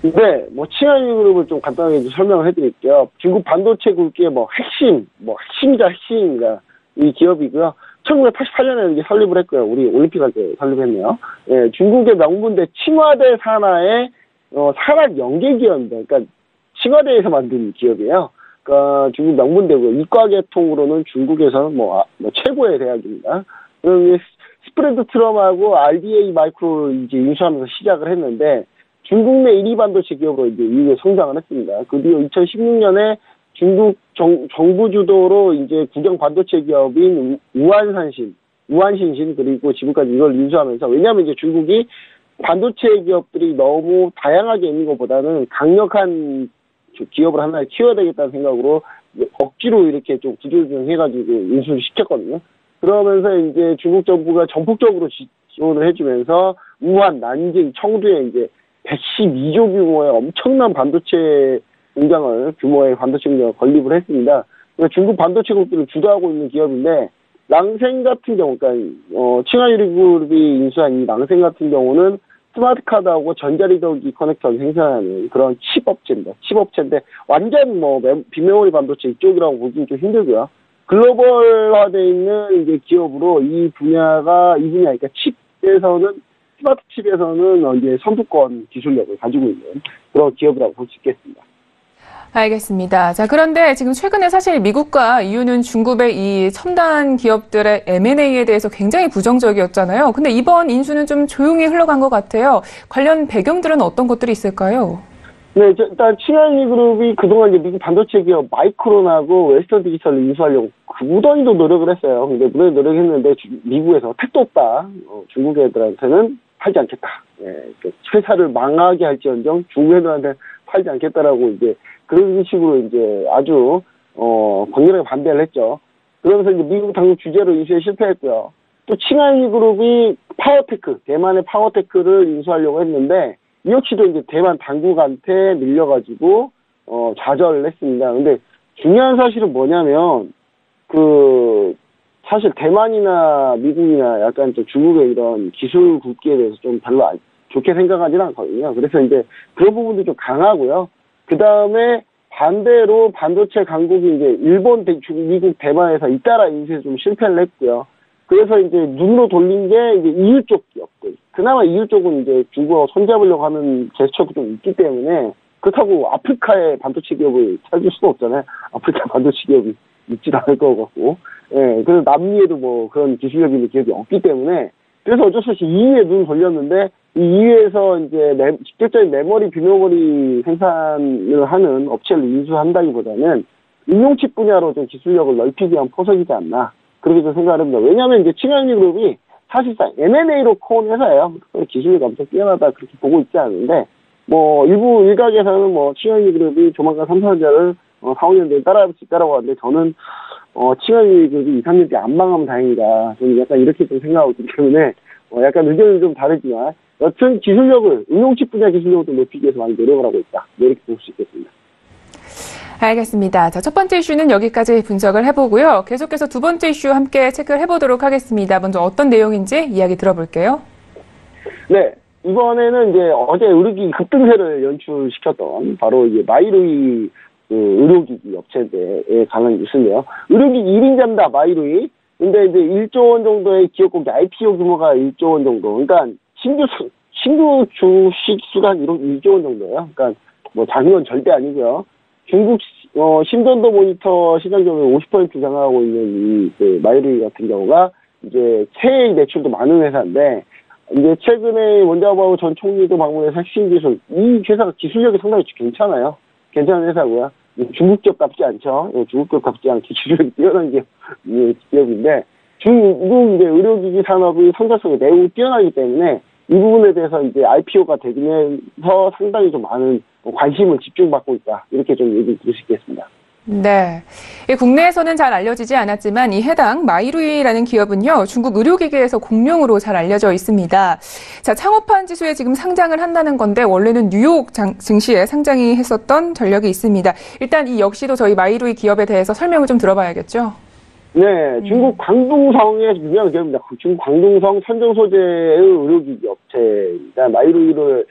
네, 뭐 칭화 유니그룹을 좀 간단하게 좀 설명을 해드릴게요. 중국 반도체 굵기의 핵심이자 핵심입니다. 이 기업이고요. 1988년에 이제 설립을 했고요. 우리 올림픽 할 때 설립했네요. 예, 중국의 명문대 칭화대 산하의 산학 연계 기업입니다. 그러니까 칭화대에서 만든 기업이에요. 그러니까 중국 명문대고요. 이과계통으로는 중국에서는 최고의 대학입니다. 그럼 스프레드 트럼하고 RDA 마이크로를 이제 인수하면서 시작을 했는데 중국 내 1위 반도체 기업으로 이제 이후에 성장을 했습니다. 그 뒤에 2016년에 중국 정부 주도로 이제 국영 반도체 기업인 우한신신 그리고 지금까지 이걸 인수하면서 왜냐하면 이제 중국이 반도체 기업들이 너무 다양하게 있는 것보다는 강력한 기업을 하나 키워야 되겠다는 생각으로 억지로 이렇게 좀 구조조정해가지고 인수를 시켰거든요. 그러면서 이제 중국 정부가 전폭적으로 지원을 해주면서 우한, 난징, 청두에 이제 112조 규모의 엄청난 반도체 규모의 반도체 공장을 건립을 했습니다. 그러니까 중국 반도체 국들을 주도하고 있는 기업인데, 랑생 같은 경우, 그러니까, 칭하유리그룹이 인수한 이 랑생 같은 경우는 스마트카드하고 전자리더기 커넥터를 생산하는 그런 칩업체입니다. 칩업체인데, 완전 빅메모리 반도체 이쪽이라고 보기는 좀 힘들고요. 글로벌화되어 있는 이제 기업으로 이 분야니까 칩에서는, 스마트 칩에서는 이제 선두권 기술력을 가지고 있는 그런 기업이라고 볼 수 있겠습니다. 알겠습니다. 자, 그런데 지금 최근에 사실 미국과 EU는 중국의 이 첨단 기업들의 M&A에 대해서 굉장히 부정적이었잖아요. 근데 이번 인수는 좀 조용히 흘러간 것 같아요. 관련 배경들은 어떤 것들이 있을까요? 네, 일단 칭하이 그룹이 그동안 이제 미국 반도체 기업 마이크론하고 웨스턴 디지털을 인수하려고 무던히도 노력을 했어요. 근데 무던히 노력했는데 미국에서 택도 없다. 중국 애들한테는 팔지 않겠다. 예, 회사를 망하게 할지언정 중국 애들한테 팔지 않겠다라고 이제 그런 식으로 이제 아주 강렬하게 반대를 했죠. 그러면서 이제 미국 당국 규제로 인수에 실패했고요. 또 칭하이 그룹이 파워테크, 대만의 파워테크를 인수하려고 했는데 이 역시도 이제 대만 당국한테 밀려가지고 좌절을 했습니다. 근데 중요한 사실은 뭐냐면 사실 대만이나 미국이나 약간 좀 중국의 이런 기술 굵기에 대해서 좀 별로 좋게 생각하지는 않거든요. 그래서 이제 그런 부분도 좀 강하고요. 그 다음에 반대로 반도체 강국이 이제 일본, 미국, 대만에서 잇따라 인수에 좀 실패를 했고요. 그래서 이제 눈으로 돌린 게 이제 EU 쪽 기업들. 그나마 EU 쪽은 이제 중국하고 손잡으려고 하는 제스처가 좀 있기 때문에 그렇다고 아프리카의 반도체 기업을 찾을 수는 없잖아요. 아프리카 반도체 기업이 있지도 않을 것 같고. 예, 그래서 남미에도 그런 기술력 있는 기업이 없기 때문에 그래서 어쩔 수 없이 EU에 눈을 돌렸는데 이 EU에서 이제 직접적인 메모리, 비메모리 생산을 하는 업체를 인수한다기보다는 응용칩 분야로 좀 기술력을 넓히기 위한 포석이지 않나 그렇게 좀 생각을 합니다. 왜냐하면 이제 칭하이 그룹이 사실상 M&A로 커온 회사예요. 기술력이 엄청 뛰어나다 그렇게 보고 있지 않은데 일부 일각에서는 칭하이 그룹이 조만간 삼성전자를 4, 5년 뒤에 따라할 수 있다라고 하는데 저는 칭하이 그룹이 2, 3년 뒤에 안 망하면 다행이다. 저는 약간 이렇게 좀 생각하고 있기 때문에 약간 의견은 좀 다르지만 여튼 기술력을 응용칩 분야 기술력을 좀 높이기 위해서 많이 노력을 하고 있다. 이렇게 볼 수 있겠습니다. 알겠습니다. 자, 첫 번째 이슈는 여기까지 분석을 해보고요. 계속해서 두 번째 이슈 함께 체크를 해보도록 하겠습니다. 먼저 어떤 내용인지 이야기 들어볼게요. 네. 이번에는 이제 어제 의료기기 급등세를 연출시켰던 바로 이제 마이루이 그 의료기기 업체에 관한 뉴스인데요. 의료기기 1인자입니다, 마이루이. 근데 이제 1조 원 정도의 기업공개 IPO 규모가 1조 원 정도. 그러니까 신규 주식 수가 1조 원 정도예요. 그러니까 뭐 작은 건 절대 아니고요. 중국 심전도 모니터 시장 점유율 50% 장악하고 있는 그 마이루이 같은 경우가 이제 최애 매출도 많은 회사인데 이제 최근에 원자바오 전 총리도 방문해서 핵심 기술 이 회사가 기술력이 상당히 괜찮아요. 괜찮은 회사고요. 중국 기업답지 않죠. 중국 기업답지 않게 기술력이 뛰어난 기업인데 중국 이제 의료기기 산업의 성장성이 매우 뛰어나기 때문에 이 부분에 대해서 이제 IPO가 되면서 상당히 좀 많은 관심을 집중받고 있다. 이렇게 좀 얘기 드릴 수 있겠습니다. 네. 국내에서는 잘 알려지지 않았지만 이 해당 마이루이라는 기업은요, 중국 의료기계에서 공룡으로 잘 알려져 있습니다. 자, 창업한 지수에 지금 상장을 한다는 건데 원래는 뉴욕 증시에 상장이 했었던 전력이 있습니다. 일단 이 역시도 저희 마이루이 기업에 대해서 설명을 좀 들어봐야겠죠. 네, 중국 광둥성의 유명한 기업입니다. 중국 광둥성 선정소재의 의료기기 업체입니다. 마이루이로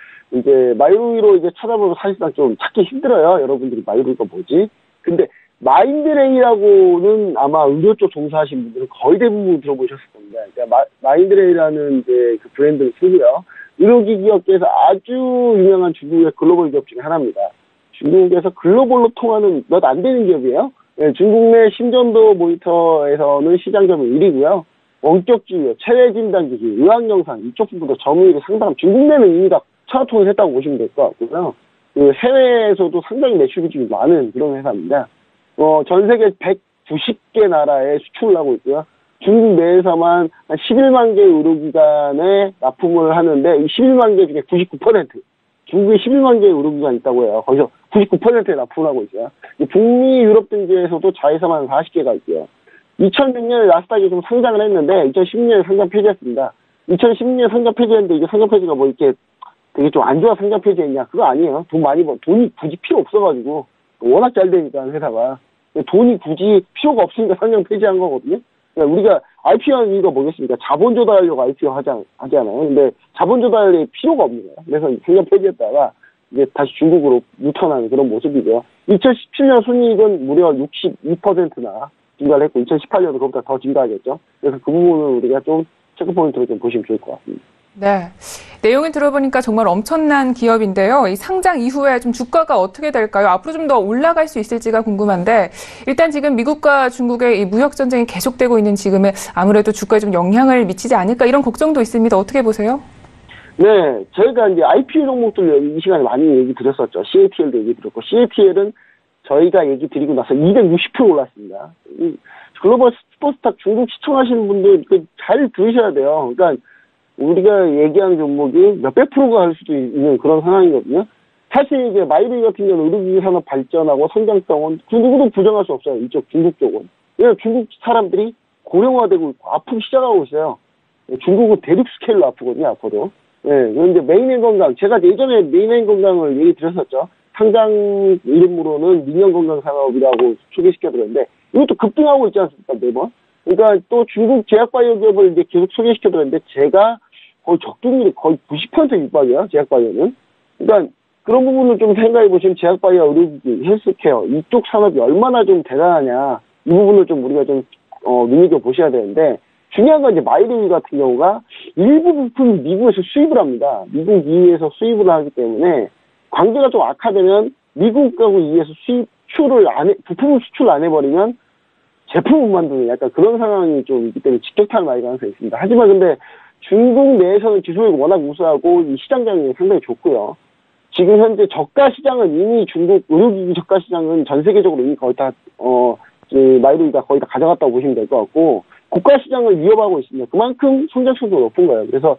이제 찾아보면 사실상 좀 찾기 힘들어요. 여러분들이 마이루이가 뭐지? 근데 마인드레이라고는 아마 의료 쪽 종사하신 분들은 거의 대부분 들어보셨을 겁니다. 그러니까 마인드레이라는 이제 그 브랜드를 쓰고요. 의료기기 업계에서 아주 유명한 중국의 글로벌 기업 중에 하나입니다. 중국에서 글로벌로 통하는 몇 안 되는 기업이에요. 네, 중국 내 심전도 모니터에서는 시장 점유율 1위고요. 원격진료, 체외진단기기, 의학영상 이쪽 부분도 점유율이 상당한 중국 내는 이미 다 천하통일 했다고 보시면 될 것 같고요. 그 해외에서도 상당히 매출 비중이 많은 그런 회사입니다. 전 세계 190개 나라에 수출을 하고 있고요. 중국 내에서만 한 11만 개 의료기관에 납품을 하는데 이 11만 개 중에 99%, 중국에 11만 개의 의료기관이 있다고 해요. 거기서 99%에 납품을 하고 있어요. 북미 유럽 등지에서도 자회사만 40개가 있고요. 2006년에 나스닥에 좀 상장을 했는데 2016년에 상장 폐지했습니다. 2016년에 상장 폐지했는데 이게 상장 폐지가 뭐 이렇게 되게 좀 안 좋아 상장 폐지했냐? 그거 아니에요. 돈이 굳이 필요 없어가지고 워낙 잘 되니까 회사가 돈이 굳이 필요가 없으니까 상장 폐지한 거거든요. 그러니까 우리가 IPO 이유가 뭐겠습니까? 자본 조달하려고 IPO 하잖아요. 근데 자본 조달이 필요가 없는 거예요. 그래서 상장 폐지했다가 이제 다시 중국으로 유턴하는 그런 모습이고요. 2017년 순이익은 무려 62%나 증가를 했고 2018년도 그보다 더 증가하겠죠. 그래서 그 부분을 우리가 좀 체크포인트로 좀 보시면 좋을 것 같습니다. 네. 내용을 들어보니까 정말 엄청난 기업인데요. 이 상장 이후에 좀 주가가 어떻게 될까요? 앞으로 좀 더 올라갈 수 있을지가 궁금한데, 일단 지금 미국과 중국의 이 무역 전쟁이 계속되고 있는 지금에 아무래도 주가에 좀 영향을 미치지 않을까 이런 걱정도 있습니다. 어떻게 보세요? 네. 저희가 이제 IPO 종목들 이 시간에 많이 얘기 드렸었죠. CATL도 얘기 드렸고, CATL은 저희가 얘기 드리고 나서 260% 올랐습니다. 글로벌 스포츠탁 중국 시청하시는 분들 잘 들으셔야 돼요. 그러니까 우리가 얘기하는 종목이 몇백 프로가 할 수도 있는 그런 상황이거든요. 사실 이제 마이루이 같은 경우는 의료기기 산업 발전하고 성장성은 그 누구도 부정할 수 없어요. 이쪽 중국 쪽은. 왜냐하면 중국 사람들이 고령화되고 있고 아프기 시작하고 있어요. 중국은 대륙 스케일로 아프거든요, 앞으로. 네, 그런데 메인앤 건강, 제가 예전에 메인앤 건강을 얘기 드렸었죠. 상장 이름으로는 민영건강산업이라고 소개시켜드렸는데 이것도 급등하고 있지 않습니까, 매번? 그러니까 또 중국 제약바이오 기업을 이제 계속 소개시켜드렸는데 제가 거의 적중률이 거의 90% 육박이에요, 제약바이오는. 그러니까 그런 부분을 좀 생각해 보시면 제약바이오, 의료기기, 헬스케어 이쪽 산업이 얼마나 좀 대단하냐 이 부분을 좀 우리가 좀 눈여겨 보셔야 되는데 중요한 건 이제 마이루이 같은 경우가 일부 부품 미국에서 수입을 합니다. 미국 EU에서 수입을 하기 때문에 관계가 좀 악화되면 미국하고 EU에서 부품을 수출을 안 해버리면 제품을 만드는 약간 그런 상황이 좀 있기 때문에 직격탄을 맞을 가능성이 있습니다. 하지만 근데 중국 내에서는 기술이 워낙 우수하고 이 시장장이 상당히 좋고요. 지금 현재 저가 시장은 이미 중국 의료기기 저가 시장은 전 세계적으로 이미 거의 다 마이루이가 거의 다 가져갔다고 보시면 될 것 같고 고가 시장을 위협하고 있습니다. 그만큼 성장성도 높은 거예요. 그래서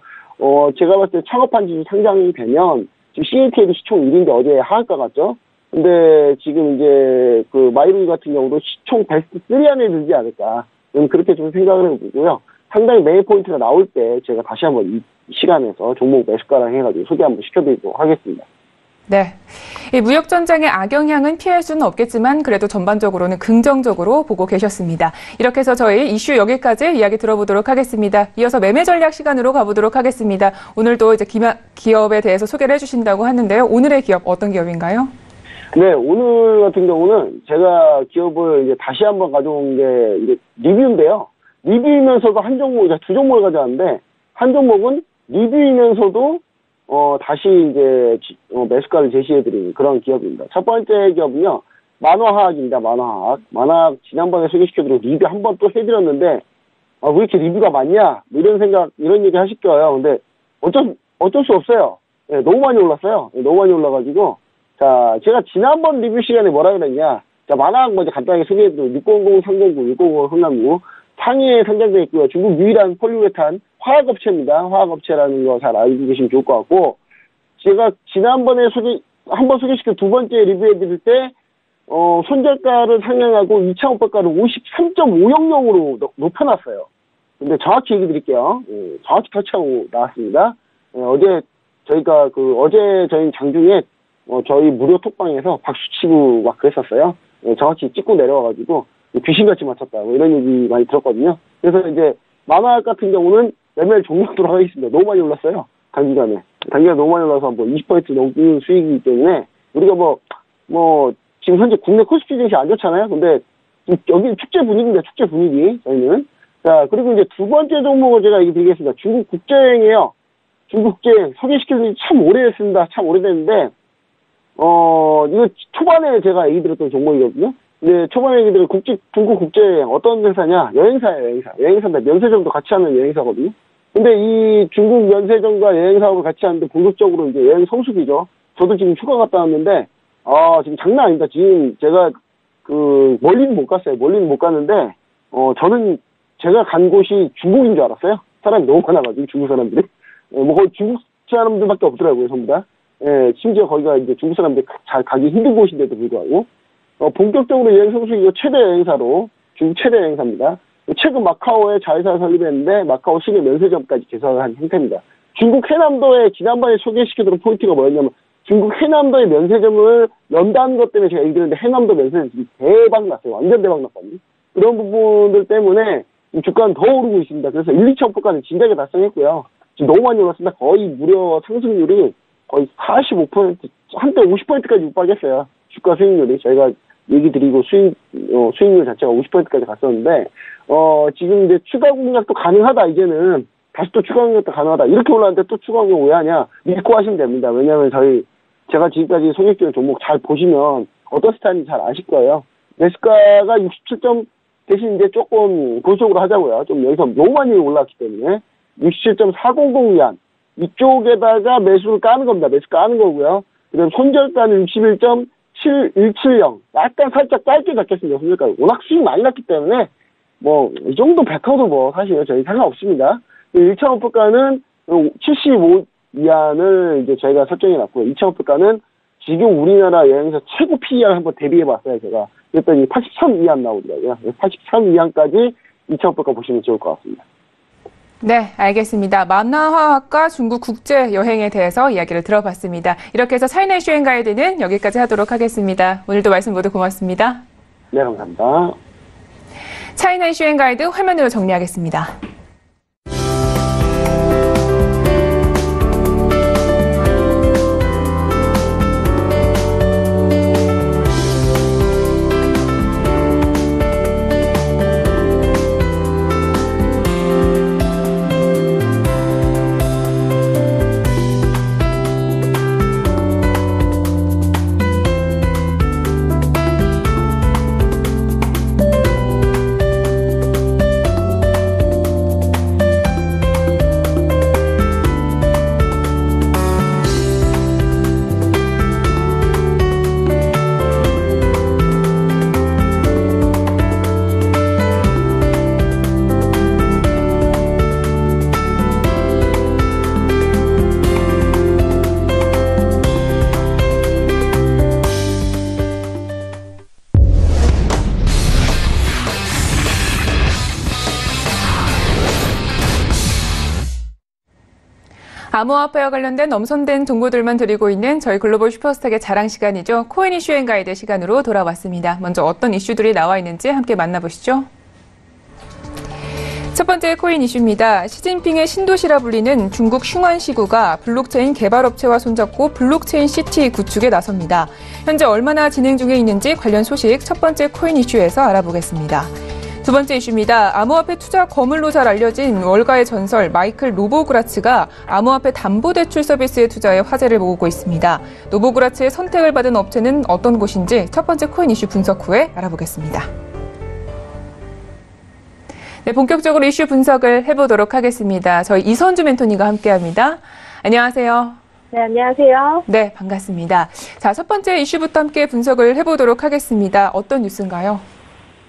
제가 봤을 때 창업한 지수 상장이 되면 지금 CATL이 시총 1위인데 어제 하한가 갔죠. 근데 지금 이제 그 마이루이 같은 경우도 시총 베스트 3 안에 들지 않을까. 그렇게 좀 생각을 해보고요. 상당히 매매 포인트가 나올 때 제가 다시 한번 이 시간에서 종목 매수가랑 해가지고 소개 한번 시켜드리도록 하겠습니다. 네. 이 무역 전쟁의 악영향은 피할 수는 없겠지만 그래도 전반적으로는 긍정적으로 보고 계셨습니다. 이렇게 해서 저희 이슈 여기까지 이야기 들어보도록 하겠습니다. 이어서 매매 전략 시간으로 가보도록 하겠습니다. 오늘도 이제 기업에 대해서 소개를 해주신다고 하는데요. 오늘의 기업 어떤 기업인가요? 네, 오늘 같은 경우는 제가 기업을 이제 다시 한번 가져온 게 이제 리뷰인데요. 리뷰이면서도 한 종목, 두 종목을 가져왔는데 한 종목은 리뷰이면서도 다시 이제 매수가를 제시해드린 그런 기업입니다. 첫 번째 기업은요, 만화화학입니다. 만화화학 지난번에 소개시켜드리고 리뷰 한 번 또 해드렸는데 왜 이렇게 리뷰가 많냐? 이런 얘기 하실 거예요. 근데 어쩔 수 없어요. 네, 너무 많이 올랐어요. 너무 많이 올라가지고 자, 제가 지난번 리뷰 시간에 뭐라 그랬냐? 자, 만화학 먼저 간단하게 소개해드리고 600, 309, 650, 339 상위에 상장되어 있고요. 중국 유일한 폴리우레탄 화학업체입니다. 화학업체라는 거 잘 알고 계시면 좋을 것 같고, 제가 지난번에 한번 소개시킨 두 번째 리뷰해드릴 때, 손절가를 상향하고 2차 목표가를 53.500으로 높여놨어요. 근데 정확히 얘기 드릴게요. 정확히 터치하고 나왔습니다. 어제 저희 장중에, 저희 무료 톡방에서 박수치고 막 그랬었어요. 정확히 찍고 내려와가지고, 귀신같이 맞췄다고 이런 얘기 많이 들었거든요. 그래서 이제 만화학 같은 경우는 매매를 종료하도록 하겠습니다. 너무 많이 올랐어요. 단기간에 너무 많이 올라서 20% 넘는 수익이기 때문에 우리가 지금 현재 국내 코스피 증시 안 좋잖아요. 근데 여기 축제 분위기입니다. 축제 분위기 저희는. 자, 그리고 이제 두 번째 종목을 제가 얘기 드리겠습니다. 중국 국제여행이에요. 중국 국제여행 소개시킨 지 참 오래됐습니다. 참 오래됐는데 이거 초반에 제가 얘기 드렸던 종목이거든요. 네, 초반에 얘기들은 중국 국제여행 어떤 회사냐? 여행사예요, 여행사인데 면세점도 같이 하는 여행사거든요. 근데 이 중국 면세점과 여행 사업을 같이 하는데 본격적으로 이제 여행 성수기죠. 저도 지금 휴가 갔다 왔는데, 지금 장난 아닙니다. 지금 제가 멀리는 못 갔어요. 멀리는 못 갔는데, 저는 제가 간 곳이 중국인 줄 알았어요. 사람이 너무 많아가지고, 중국 사람들이. 거의 중국 사람들밖에 없더라고요, 전부 다. 심지어 거기가 이제 중국 사람들이 잘 가기 힘든 곳인데도 불구하고. 본격적으로 여행 성수기가 최대 여행사로, 중국 최대 여행사입니다. 최근 마카오에 자회사를 설립했는데, 마카오 시내 면세점까지 개설을 한 형태입니다. 중국 해남도에 지난번에 소개시켜드린 포인트가 뭐였냐면, 중국 해남도의 면세점을 연다는 것 때문에 제가 얘기 드렸는데, 해남도 면세점이 대박 났어요. 완전 대박 났거든요. 그런 부분들 때문에 주가는 더 오르고 있습니다. 그래서 1, 2천 포까지 진작에 달성했고요. 지금 너무 많이 올랐습니다. 거의 무려 상승률이 거의 45%, 한때 50%까지 육박했어요. 주가 수익률이. 저희가 얘기 드리고 수익률 자체가 50%까지 갔었는데, 지금 이제 추가 공략도 가능하다, 이제는. 다시 또 추가 공략도 가능하다. 이렇게 올랐는데 또 추가 공략 왜 하냐? 믿고 하시면 됩니다. 왜냐면 제가 지금까지 소개해드린 종목 잘 보시면 어떤 스타일인지 잘 아실 거예요. 매수가가 67점 대신 이제 조금 보수적으로 하자고요. 좀 여기서 너무 많이 올랐기 때문에. 67.400 위안. 이쪽에다가 매수를 까는 겁니다. 매수 까는 거고요. 그다음 손절가는 61.770. 약간 살짝 짧게 잡겠습니다. 손절가. 워낙 수익 많이 났기 때문에 이 정도 뱉어도 사실 저희 상관없습니다. 1차 목표가는 75 위안을 이제 저희가 설정해 놨고요. 2차 목표가는 지금 우리나라 여행사 최고 PER 한번 대비해 봤어요, 제가. 그랬더니 83 위안 나오더라고요. 83 위안까지 2차 목표가 보시면 좋을 것 같습니다. 네, 알겠습니다. 만화화학과 중국 국제 여행에 대해서 이야기를 들어봤습니다. 이렇게 해서 차이나 이슈 앤 가이드는 여기까지 하도록 하겠습니다. 오늘도 말씀 모두 고맙습니다. 네, 감사합니다. 차이나 이슈 앤 가이드 화면으로 정리하겠습니다. 암호화폐와 관련된 엄선된 정보들만 드리고 있는 저희 글로벌 슈퍼스탁의 자랑 시간이죠. 코인 이슈 앤 가이드 시간으로 돌아왔습니다. 먼저 어떤 이슈들이 나와 있는지 함께 만나보시죠. 첫 번째 코인 이슈입니다. 시진핑의 신도시라 불리는 중국 슝안시구가 블록체인 개발업체와 손잡고 블록체인 시티 구축에 나섭니다. 현재 얼마나 진행 중에 있는지 관련 소식 첫 번째 코인 이슈에서 알아보겠습니다. 두 번째 이슈입니다. 암호화폐 투자 거물로 잘 알려진 월가의 전설 마이클 노보그라츠가 암호화폐 담보대출 서비스의 투자에 화제를 모으고 있습니다. 노보그라츠의 선택을 받은 업체는 어떤 곳인지 첫 번째 코인 이슈 분석 후에 알아보겠습니다. 네, 본격적으로 이슈 분석을 해보도록 하겠습니다. 저희 이선주 멘토님과 함께합니다. 안녕하세요. 네, 안녕하세요. 네, 반갑습니다. 자, 첫 번째 이슈부터 함께 분석을 해보도록 하겠습니다. 어떤 뉴스인가요?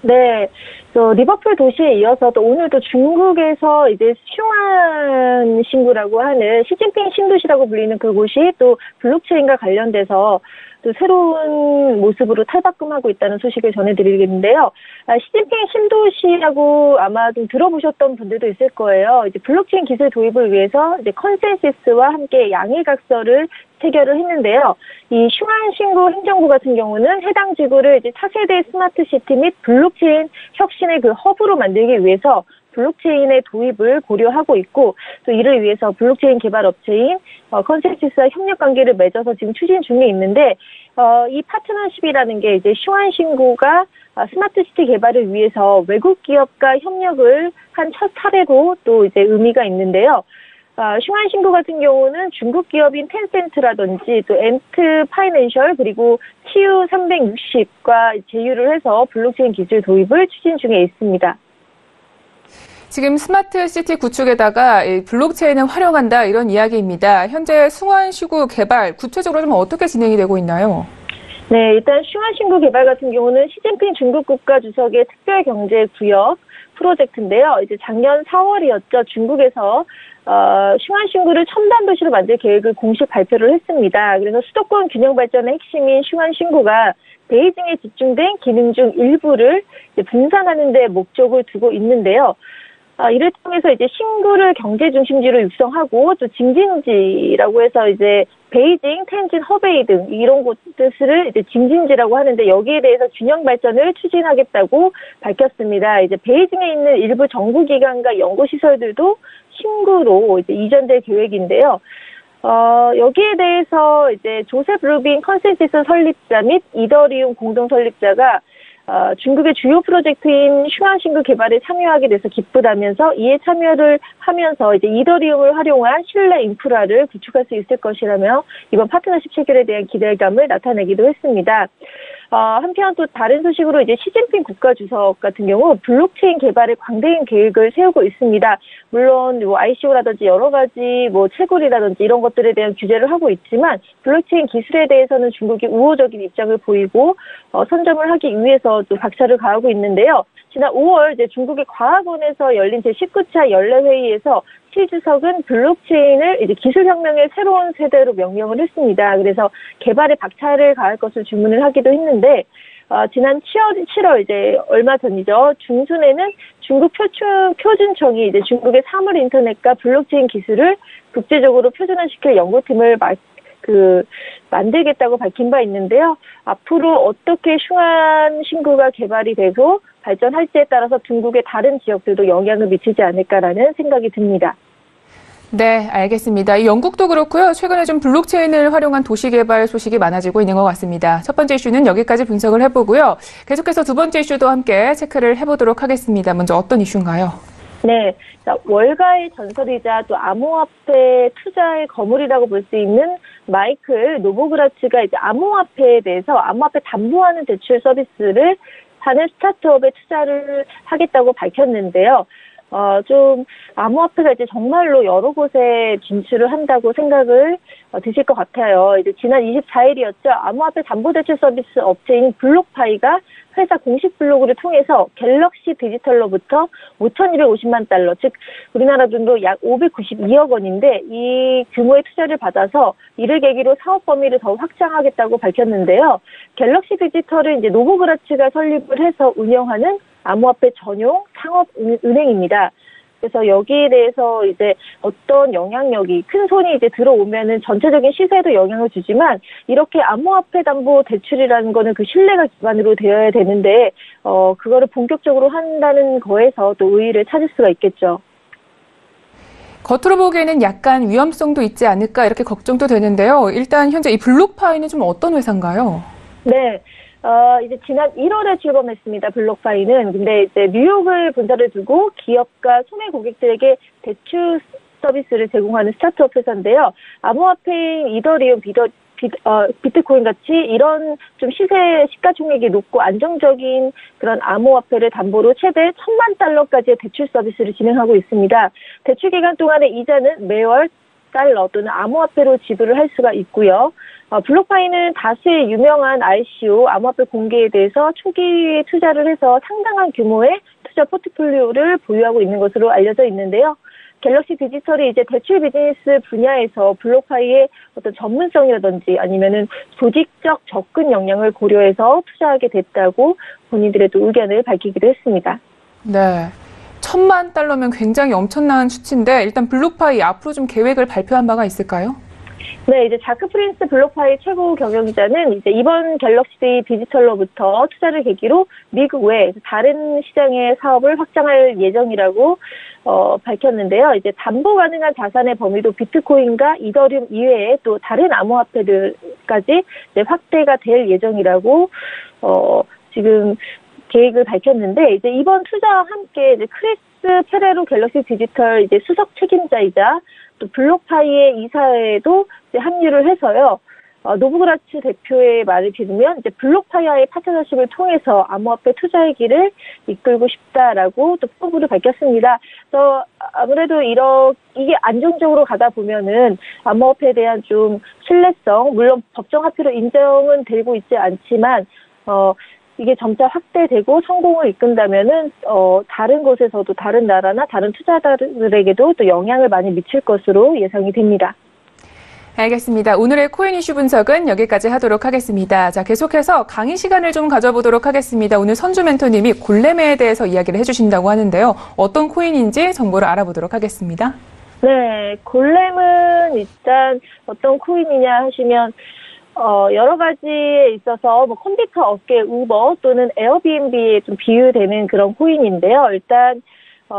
네, 리버풀 도시에 이어서 또 오늘도 중국에서 이제 슝안 신구라고 하는 시진핑 신도시라고 불리는 그곳이 또 블록체인과 관련돼서 또 새로운 모습으로 탈바꿈하고 있다는 소식을 전해드리겠는데요. 시진핑 신도시라고 아마 좀 들어보셨던 분들도 있을 거예요. 이제 블록체인 기술 도입을 위해서 이제 컨센서스와 함께 양해각서를 체결을 했는데요. 이 슝안 신구 행정부 같은 경우는 해당 지구를 이제 차세대 스마트 시티 및 블록체인 혁신의 그 허브로 만들기 위해서 블록체인의 도입을 고려하고 있고 또 이를 위해서 블록체인 개발 업체인 컨센서스와 협력 관계를 맺어서 지금 추진 중에 있는데 이 파트너십이라는 게 이제 슝안 신구가 스마트 시티 개발을 위해서 외국 기업과 협력을 한 첫 사례로 또 이제 의미가 있는데요. 슝안 신구 같은 경우는 중국 기업인 텐센트라든지 또 엔트 파이낸셜 그리고 TU360과 제휴를 해서 블록체인 기술 도입을 추진 중에 있습니다. 지금 스마트 시티 구축에다가 블록체인을 활용한다 이런 이야기입니다. 현재 슝안 시구 개발 구체적으로 좀 어떻게 진행이 되고 있나요? 네, 일단 슝안 신구 개발 같은 경우는 시진핑 중국 국가주석의 특별경제구역 프로젝트인데요. 이제 작년 4월이었죠. 중국에서 슝안 신구를 첨단 도시로 만들 계획을 공식 발표를 했습니다. 그래서 수도권 균형 발전의 핵심인 슝안 신구가 베이징에 집중된 기능 중 일부를 이제 분산하는 데 목적을 두고 있는데요. 이를 통해서 이제 신구를 경제 중심지로 육성하고 또 징징지라고 해서 이제 베이징, 텐진, 허베이 등 이런 곳들을 이제 징징지라고 하는데 여기에 대해서 균형 발전을 추진하겠다고 밝혔습니다. 이제 베이징에 있는 일부 정부기관과 연구시설들도 신구로 이제 이전될 계획인데요. 여기에 대해서 이제 조셉 루빈 컨센서스 설립자 및 이더리움 공동 설립자가 중국의 주요 프로젝트인 슝안 신구 개발에 참여하게 돼서 기쁘다면서 이에 참여를 하면서 이제 이더리움을 활용한 신뢰 인프라를 구축할 수 있을 것이라며 이번 파트너십 체결에 대한 기대감을 나타내기도 했습니다. 한편 또 다른 소식으로 이제 시진핑 국가주석 같은 경우 블록체인 개발에 광대인 계획을 세우고 있습니다. 물론 ICO라든지 여러 가지 채굴이라든지 이런 것들에 대한 규제를 하고 있지만 블록체인 기술에 대해서는 중국이 우호적인 입장을 보이고 선점을 하기 위해서 또 박차를 가하고 있는데요. 지난 5월 이제 중국의 과학원에서 열린 제19차 연례회의에서 시 주석은 블록체인을 이제 기술혁명의 새로운 세대로 명명을 했습니다. 그래서 개발에 박차를 가할 것을 주문을 하기도 했는데, 지난 7월 이제 얼마 전이죠. 중순에는 중국 표준청이 이제 중국의 사물 인터넷과 블록체인 기술을 국제적으로 표준화시킬 연구팀을 만들겠다고 밝힌 바 있는데요. 앞으로 어떻게 슝안 신구가 개발이 되고 발전할지에 따라서 중국의 다른 지역들도 영향을 미치지 않을까라는 생각이 듭니다. 네, 알겠습니다. 영국도 그렇고요. 최근에 좀 블록체인을 활용한 도시 개발 소식이 많아지고 있는 것 같습니다. 첫 번째 이슈는 여기까지 분석을 해보고요. 계속해서 두 번째 이슈도 함께 체크를 해보도록 하겠습니다. 먼저 어떤 이슈인가요? 네, 월가의 전설이자 또 암호화폐 투자의 거물이라고 볼 수 있는 마이클 노보그라츠가 이제 암호화폐에 대해서 암호화폐 담보하는 대출 서비스를 하는 스타트업에 투자를 하겠다고 밝혔는데요. 좀 암호화폐가 이제 정말로 여러 곳에 진출을 한다고 생각을 드실 것 같아요. 이제 지난 24일이었죠. 암호화폐 담보대출 서비스 업체인 블록파이가 회사 공식 블로그를 통해서 갤럭시 디지털로부터 5,250만 달러, 즉 우리나라 돈으로 약 592억 원인데 이 규모의 투자를 받아서 이를 계기로 사업 범위를 더 확장하겠다고 밝혔는데요. 갤럭시 디지털은 이제 노보그라츠가 설립을 해서 운영하는 암호화폐 전용 상업은행입니다. 그래서 여기에 대해서 이제 어떤 영향력이 큰 손이 이제 들어오면은 전체적인 시세에도 영향을 주지만 이렇게 암호화폐 담보 대출이라는 거는 그 신뢰가 기반으로 되어야 되는데 그거를 본격적으로 한다는 거에서 또 의의를 찾을 수가 있겠죠. 겉으로 보기에는 약간 위험성도 있지 않을까 이렇게 걱정도 되는데요. 일단 현재 이 블록파이는 좀 어떤 회사인가요? 네. 이제 지난 1월에 출범했습니다. 블록파이는. 근데 이제 뉴욕을 본사를 두고 기업과 소매 고객들에게 대출 서비스를 제공하는 스타트업 회사인데요. 암호화폐인 이더리움, 비트코인 같이 이런 좀 시가총액이 높고 안정적인 그런 암호화폐를 담보로 최대 $10,000,000까지의 대출 서비스를 진행하고 있습니다. 대출 기간 동안의 이자는 매월 달러 또는 암호화폐로 지불을 할 수가 있고요. 블록파이는 다수의 유명한 ICO, 암호화폐 공개에 대해서 초기에 투자를 해서 상당한 규모의 투자 포트폴리오를 보유하고 있는 것으로 알려져 있는데요. 갤럭시 디지털이 이제 대출 비즈니스 분야에서 블록파이의 어떤 전문성이라든지 아니면은 조직적 접근 역량을 고려해서 투자하게 됐다고 본인들의 또 의견을 밝히기도 했습니다. 네. $10,000,000면 굉장히 엄청난 수치인데 일단 블록파이 앞으로 좀 계획을 발표한 바가 있을까요? 네, 이제 자크 프린스 블록파이 최고 경영자는 이제 이번 갤럭시 디지털로부터 투자를 계기로 미국 외 다른 시장의 사업을 확장할 예정이라고 밝혔는데요. 이제 담보 가능한 자산의 범위도 비트코인과 이더리움 이외에 또 다른 암호화폐들까지 이제 확대가 될 예정이라고 지금 계획을 밝혔는데 이제 이번 투자와 함께 이제 크리스 페레로 갤럭시 디지털 이제 수석 책임자이자 또 블록파이의 이사회도 이제 합류를 해서요. 노브그라츠 대표의 말을 빌으면 이제 블록파이와의 파트너십을 통해서 암호화폐 투자의 길을 이끌고 싶다라고 또 포부를 밝혔습니다. 그래서 아무래도 이게 안정적으로 가다 보면은 암호화폐에 대한 좀 신뢰성, 물론 법정 화폐로 인정은 되고 있지 않지만 이게 점차 확대되고 성공을 이끈다면은 다른 곳에서도 다른 나라나 다른 투자자들에게도 또 영향을 많이 미칠 것으로 예상이 됩니다. 알겠습니다. 오늘의 코인 이슈 분석은 여기까지 하도록 하겠습니다. 자, 계속해서 강의 시간을 좀 가져보도록 하겠습니다. 오늘 선주 멘토님이 골렘에 대해서 이야기를 해주신다고 하는데요. 어떤 코인인지 정보를 알아보도록 하겠습니다. 네, 골렘은 일단 어떤 코인이냐 하시면 여러 가지에 있어서 뭐 컴퓨터 업계 우버 또는 에어비앤비에 좀 비유되는 그런 코인인데요. 일단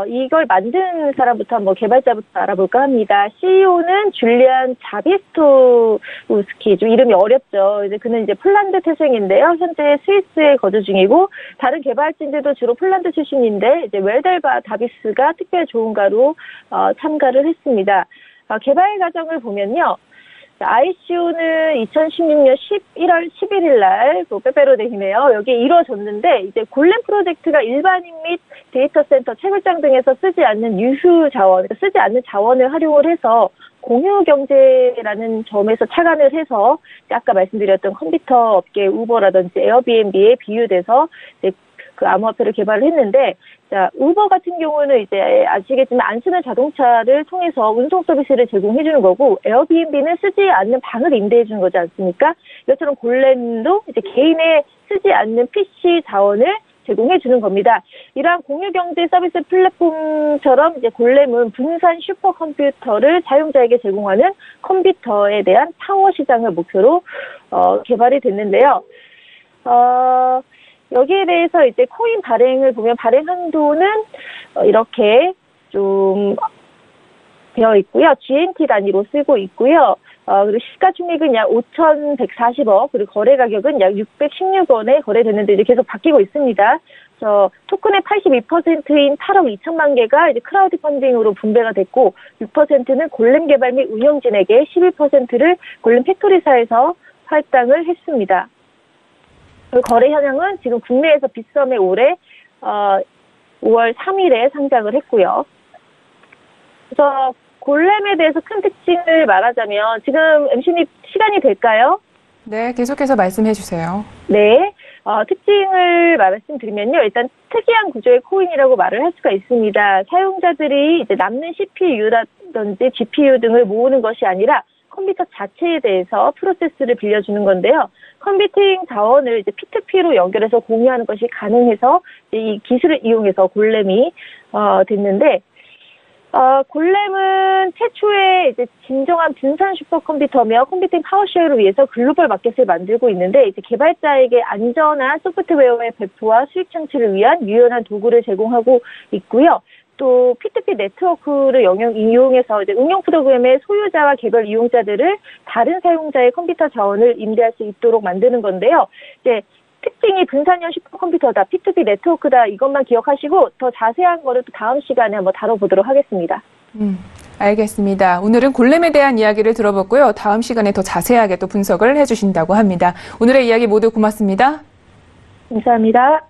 이걸 만든 사람부터 한번 개발자부터 알아볼까 합니다. CEO는 줄리안 자비스토우스키, 좀 이름이 어렵죠. 이제 그는 이제 폴란드 태생인데요. 현재 스위스에 거주 중이고 다른 개발진들도 주로 폴란드 출신인데 이제 웰델바 다비스가 특별 조언가로 참가를 했습니다. 개발 과정을 보면요. ICO는 2016년 11월 11일 날, 빼빼로데이네요. 여기에 이루어졌는데, 이제 골렘 프로젝트가 일반인 및 데이터 센터, 채굴장 등에서 쓰지 않는 유휴 자원, 그러니까 쓰지 않는 자원을 활용을 해서 공유 경제라는 점에서 착안을 해서, 아까 말씀드렸던 컴퓨터 업계 우버라든지 에어비앤비에 비유돼서 이제 그 암호화폐를 개발을 했는데, 자, 우버 같은 경우는 이제 아시겠지만 안 쓰는 자동차를 통해서 운송 서비스를 제공해주는 거고, 에어비앤비는 쓰지 않는 방을 임대해주는 거지 않습니까? 이것처럼 골렘도 이제 개인의 쓰지 않는 PC 자원을 제공해주는 겁니다. 이러한 공유경제 서비스 플랫폼처럼 이제 골렘은 분산 슈퍼컴퓨터를 사용자에게 제공하는 컴퓨터에 대한 파워 시장을 목표로 개발이 됐는데요. 여기에 대해서 이제 코인 발행을 보면 발행 한도는 이렇게 좀 되어 있고요. GNT 단위로 쓰고 있고요. 그리고 시가총액은 약 5,140억, 그리고 거래 가격은 약 616원에 거래됐는데 이제 계속 바뀌고 있습니다. 그래서 토큰의 82%인 8억 2천만 개가 이제 크라우드 펀딩으로 분배가 됐고 6%는 골렘 개발 및 운영진에게 11%를 골렘 팩토리사에서 할당을 했습니다. 거래 현황은 지금 국내에서 빗썸에 올해 5월 3일에 상장을 했고요. 그래서 골렘에 대해서 큰 특징을 말하자면 지금 MC님 시간이 될까요? 네, 계속해서 말씀해 주세요. 네, 특징을 말씀드리면요. 일단 특이한 구조의 코인이라고 말을 할 수가 있습니다. 사용자들이 이제 남는 CPU라든지 GPU 등을 모으는 것이 아니라 컴퓨터 자체에 대해서 프로세스를 빌려주는 건데요. 컴퓨팅 자원을 이제 P2P로 연결해서 공유하는 것이 가능해서 이 기술을 이용해서 골렘이 됐는데 골렘은 최초의 이제 진정한 분산 슈퍼컴퓨터며 컴퓨팅 파워쉐어를 위해서 글로벌 마켓을 만들고 있는데 이제 개발자에게 안전한 소프트웨어의 배포와 수익 창출을 위한 유연한 도구를 제공하고 있고요. 또 P2P 네트워크를 이용해서 이제 응용 프로그램의 소유자와 개별 이용자들을 다른 사용자의 컴퓨터 자원을 임대할 수 있도록 만드는 건데요. 이제 특징이 분산형 슈퍼컴퓨터다, P2P 네트워크다 이것만 기억하시고 더 자세한 거를 또 다음 시간에 한번 다뤄보도록 하겠습니다. 알겠습니다. 오늘은 골렘에 대한 이야기를 들어봤고요. 다음 시간에 더 자세하게 또 분석을 해주신다고 합니다. 오늘의 이야기 모두 고맙습니다. 감사합니다.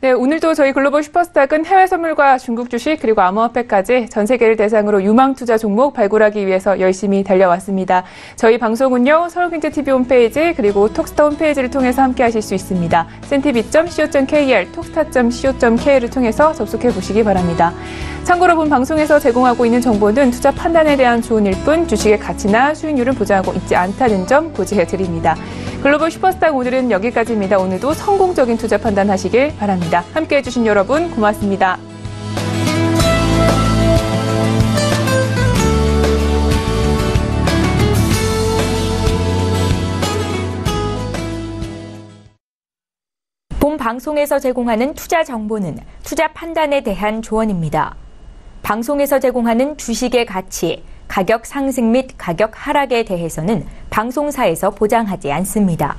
네, 오늘도 저희 글로벌 슈퍼스탁은 해외 선물과 중국 주식 그리고 암호화폐까지 전 세계를 대상으로 유망 투자 종목 발굴하기 위해서 열심히 달려왔습니다. 저희 방송은요, 서울경제TV 홈페이지 그리고 톡스타 홈페이지를 통해서 함께하실 수 있습니다. cntv.co.kr, 톡스타.co.kr을 통해서 접속해 보시기 바랍니다. 참고로 본 방송에서 제공하고 있는 정보는 투자 판단에 대한 조언일 뿐 주식의 가치나 수익률은 보장하고 있지 않다는 점 고지해 드립니다. 글로벌 슈퍼스탁 오늘은 여기까지입니다. 오늘도 성공적인 투자 판단하시길 바랍니다. 함께해 주신 여러분 고맙습니다. 본 방송에서 제공하는 투자 정보는 투자 판단에 대한 조언입니다. 방송에서 제공하는 주식의 가치, 가격 상승 및 가격 하락에 대해서는 방송사에서 보장하지 않습니다.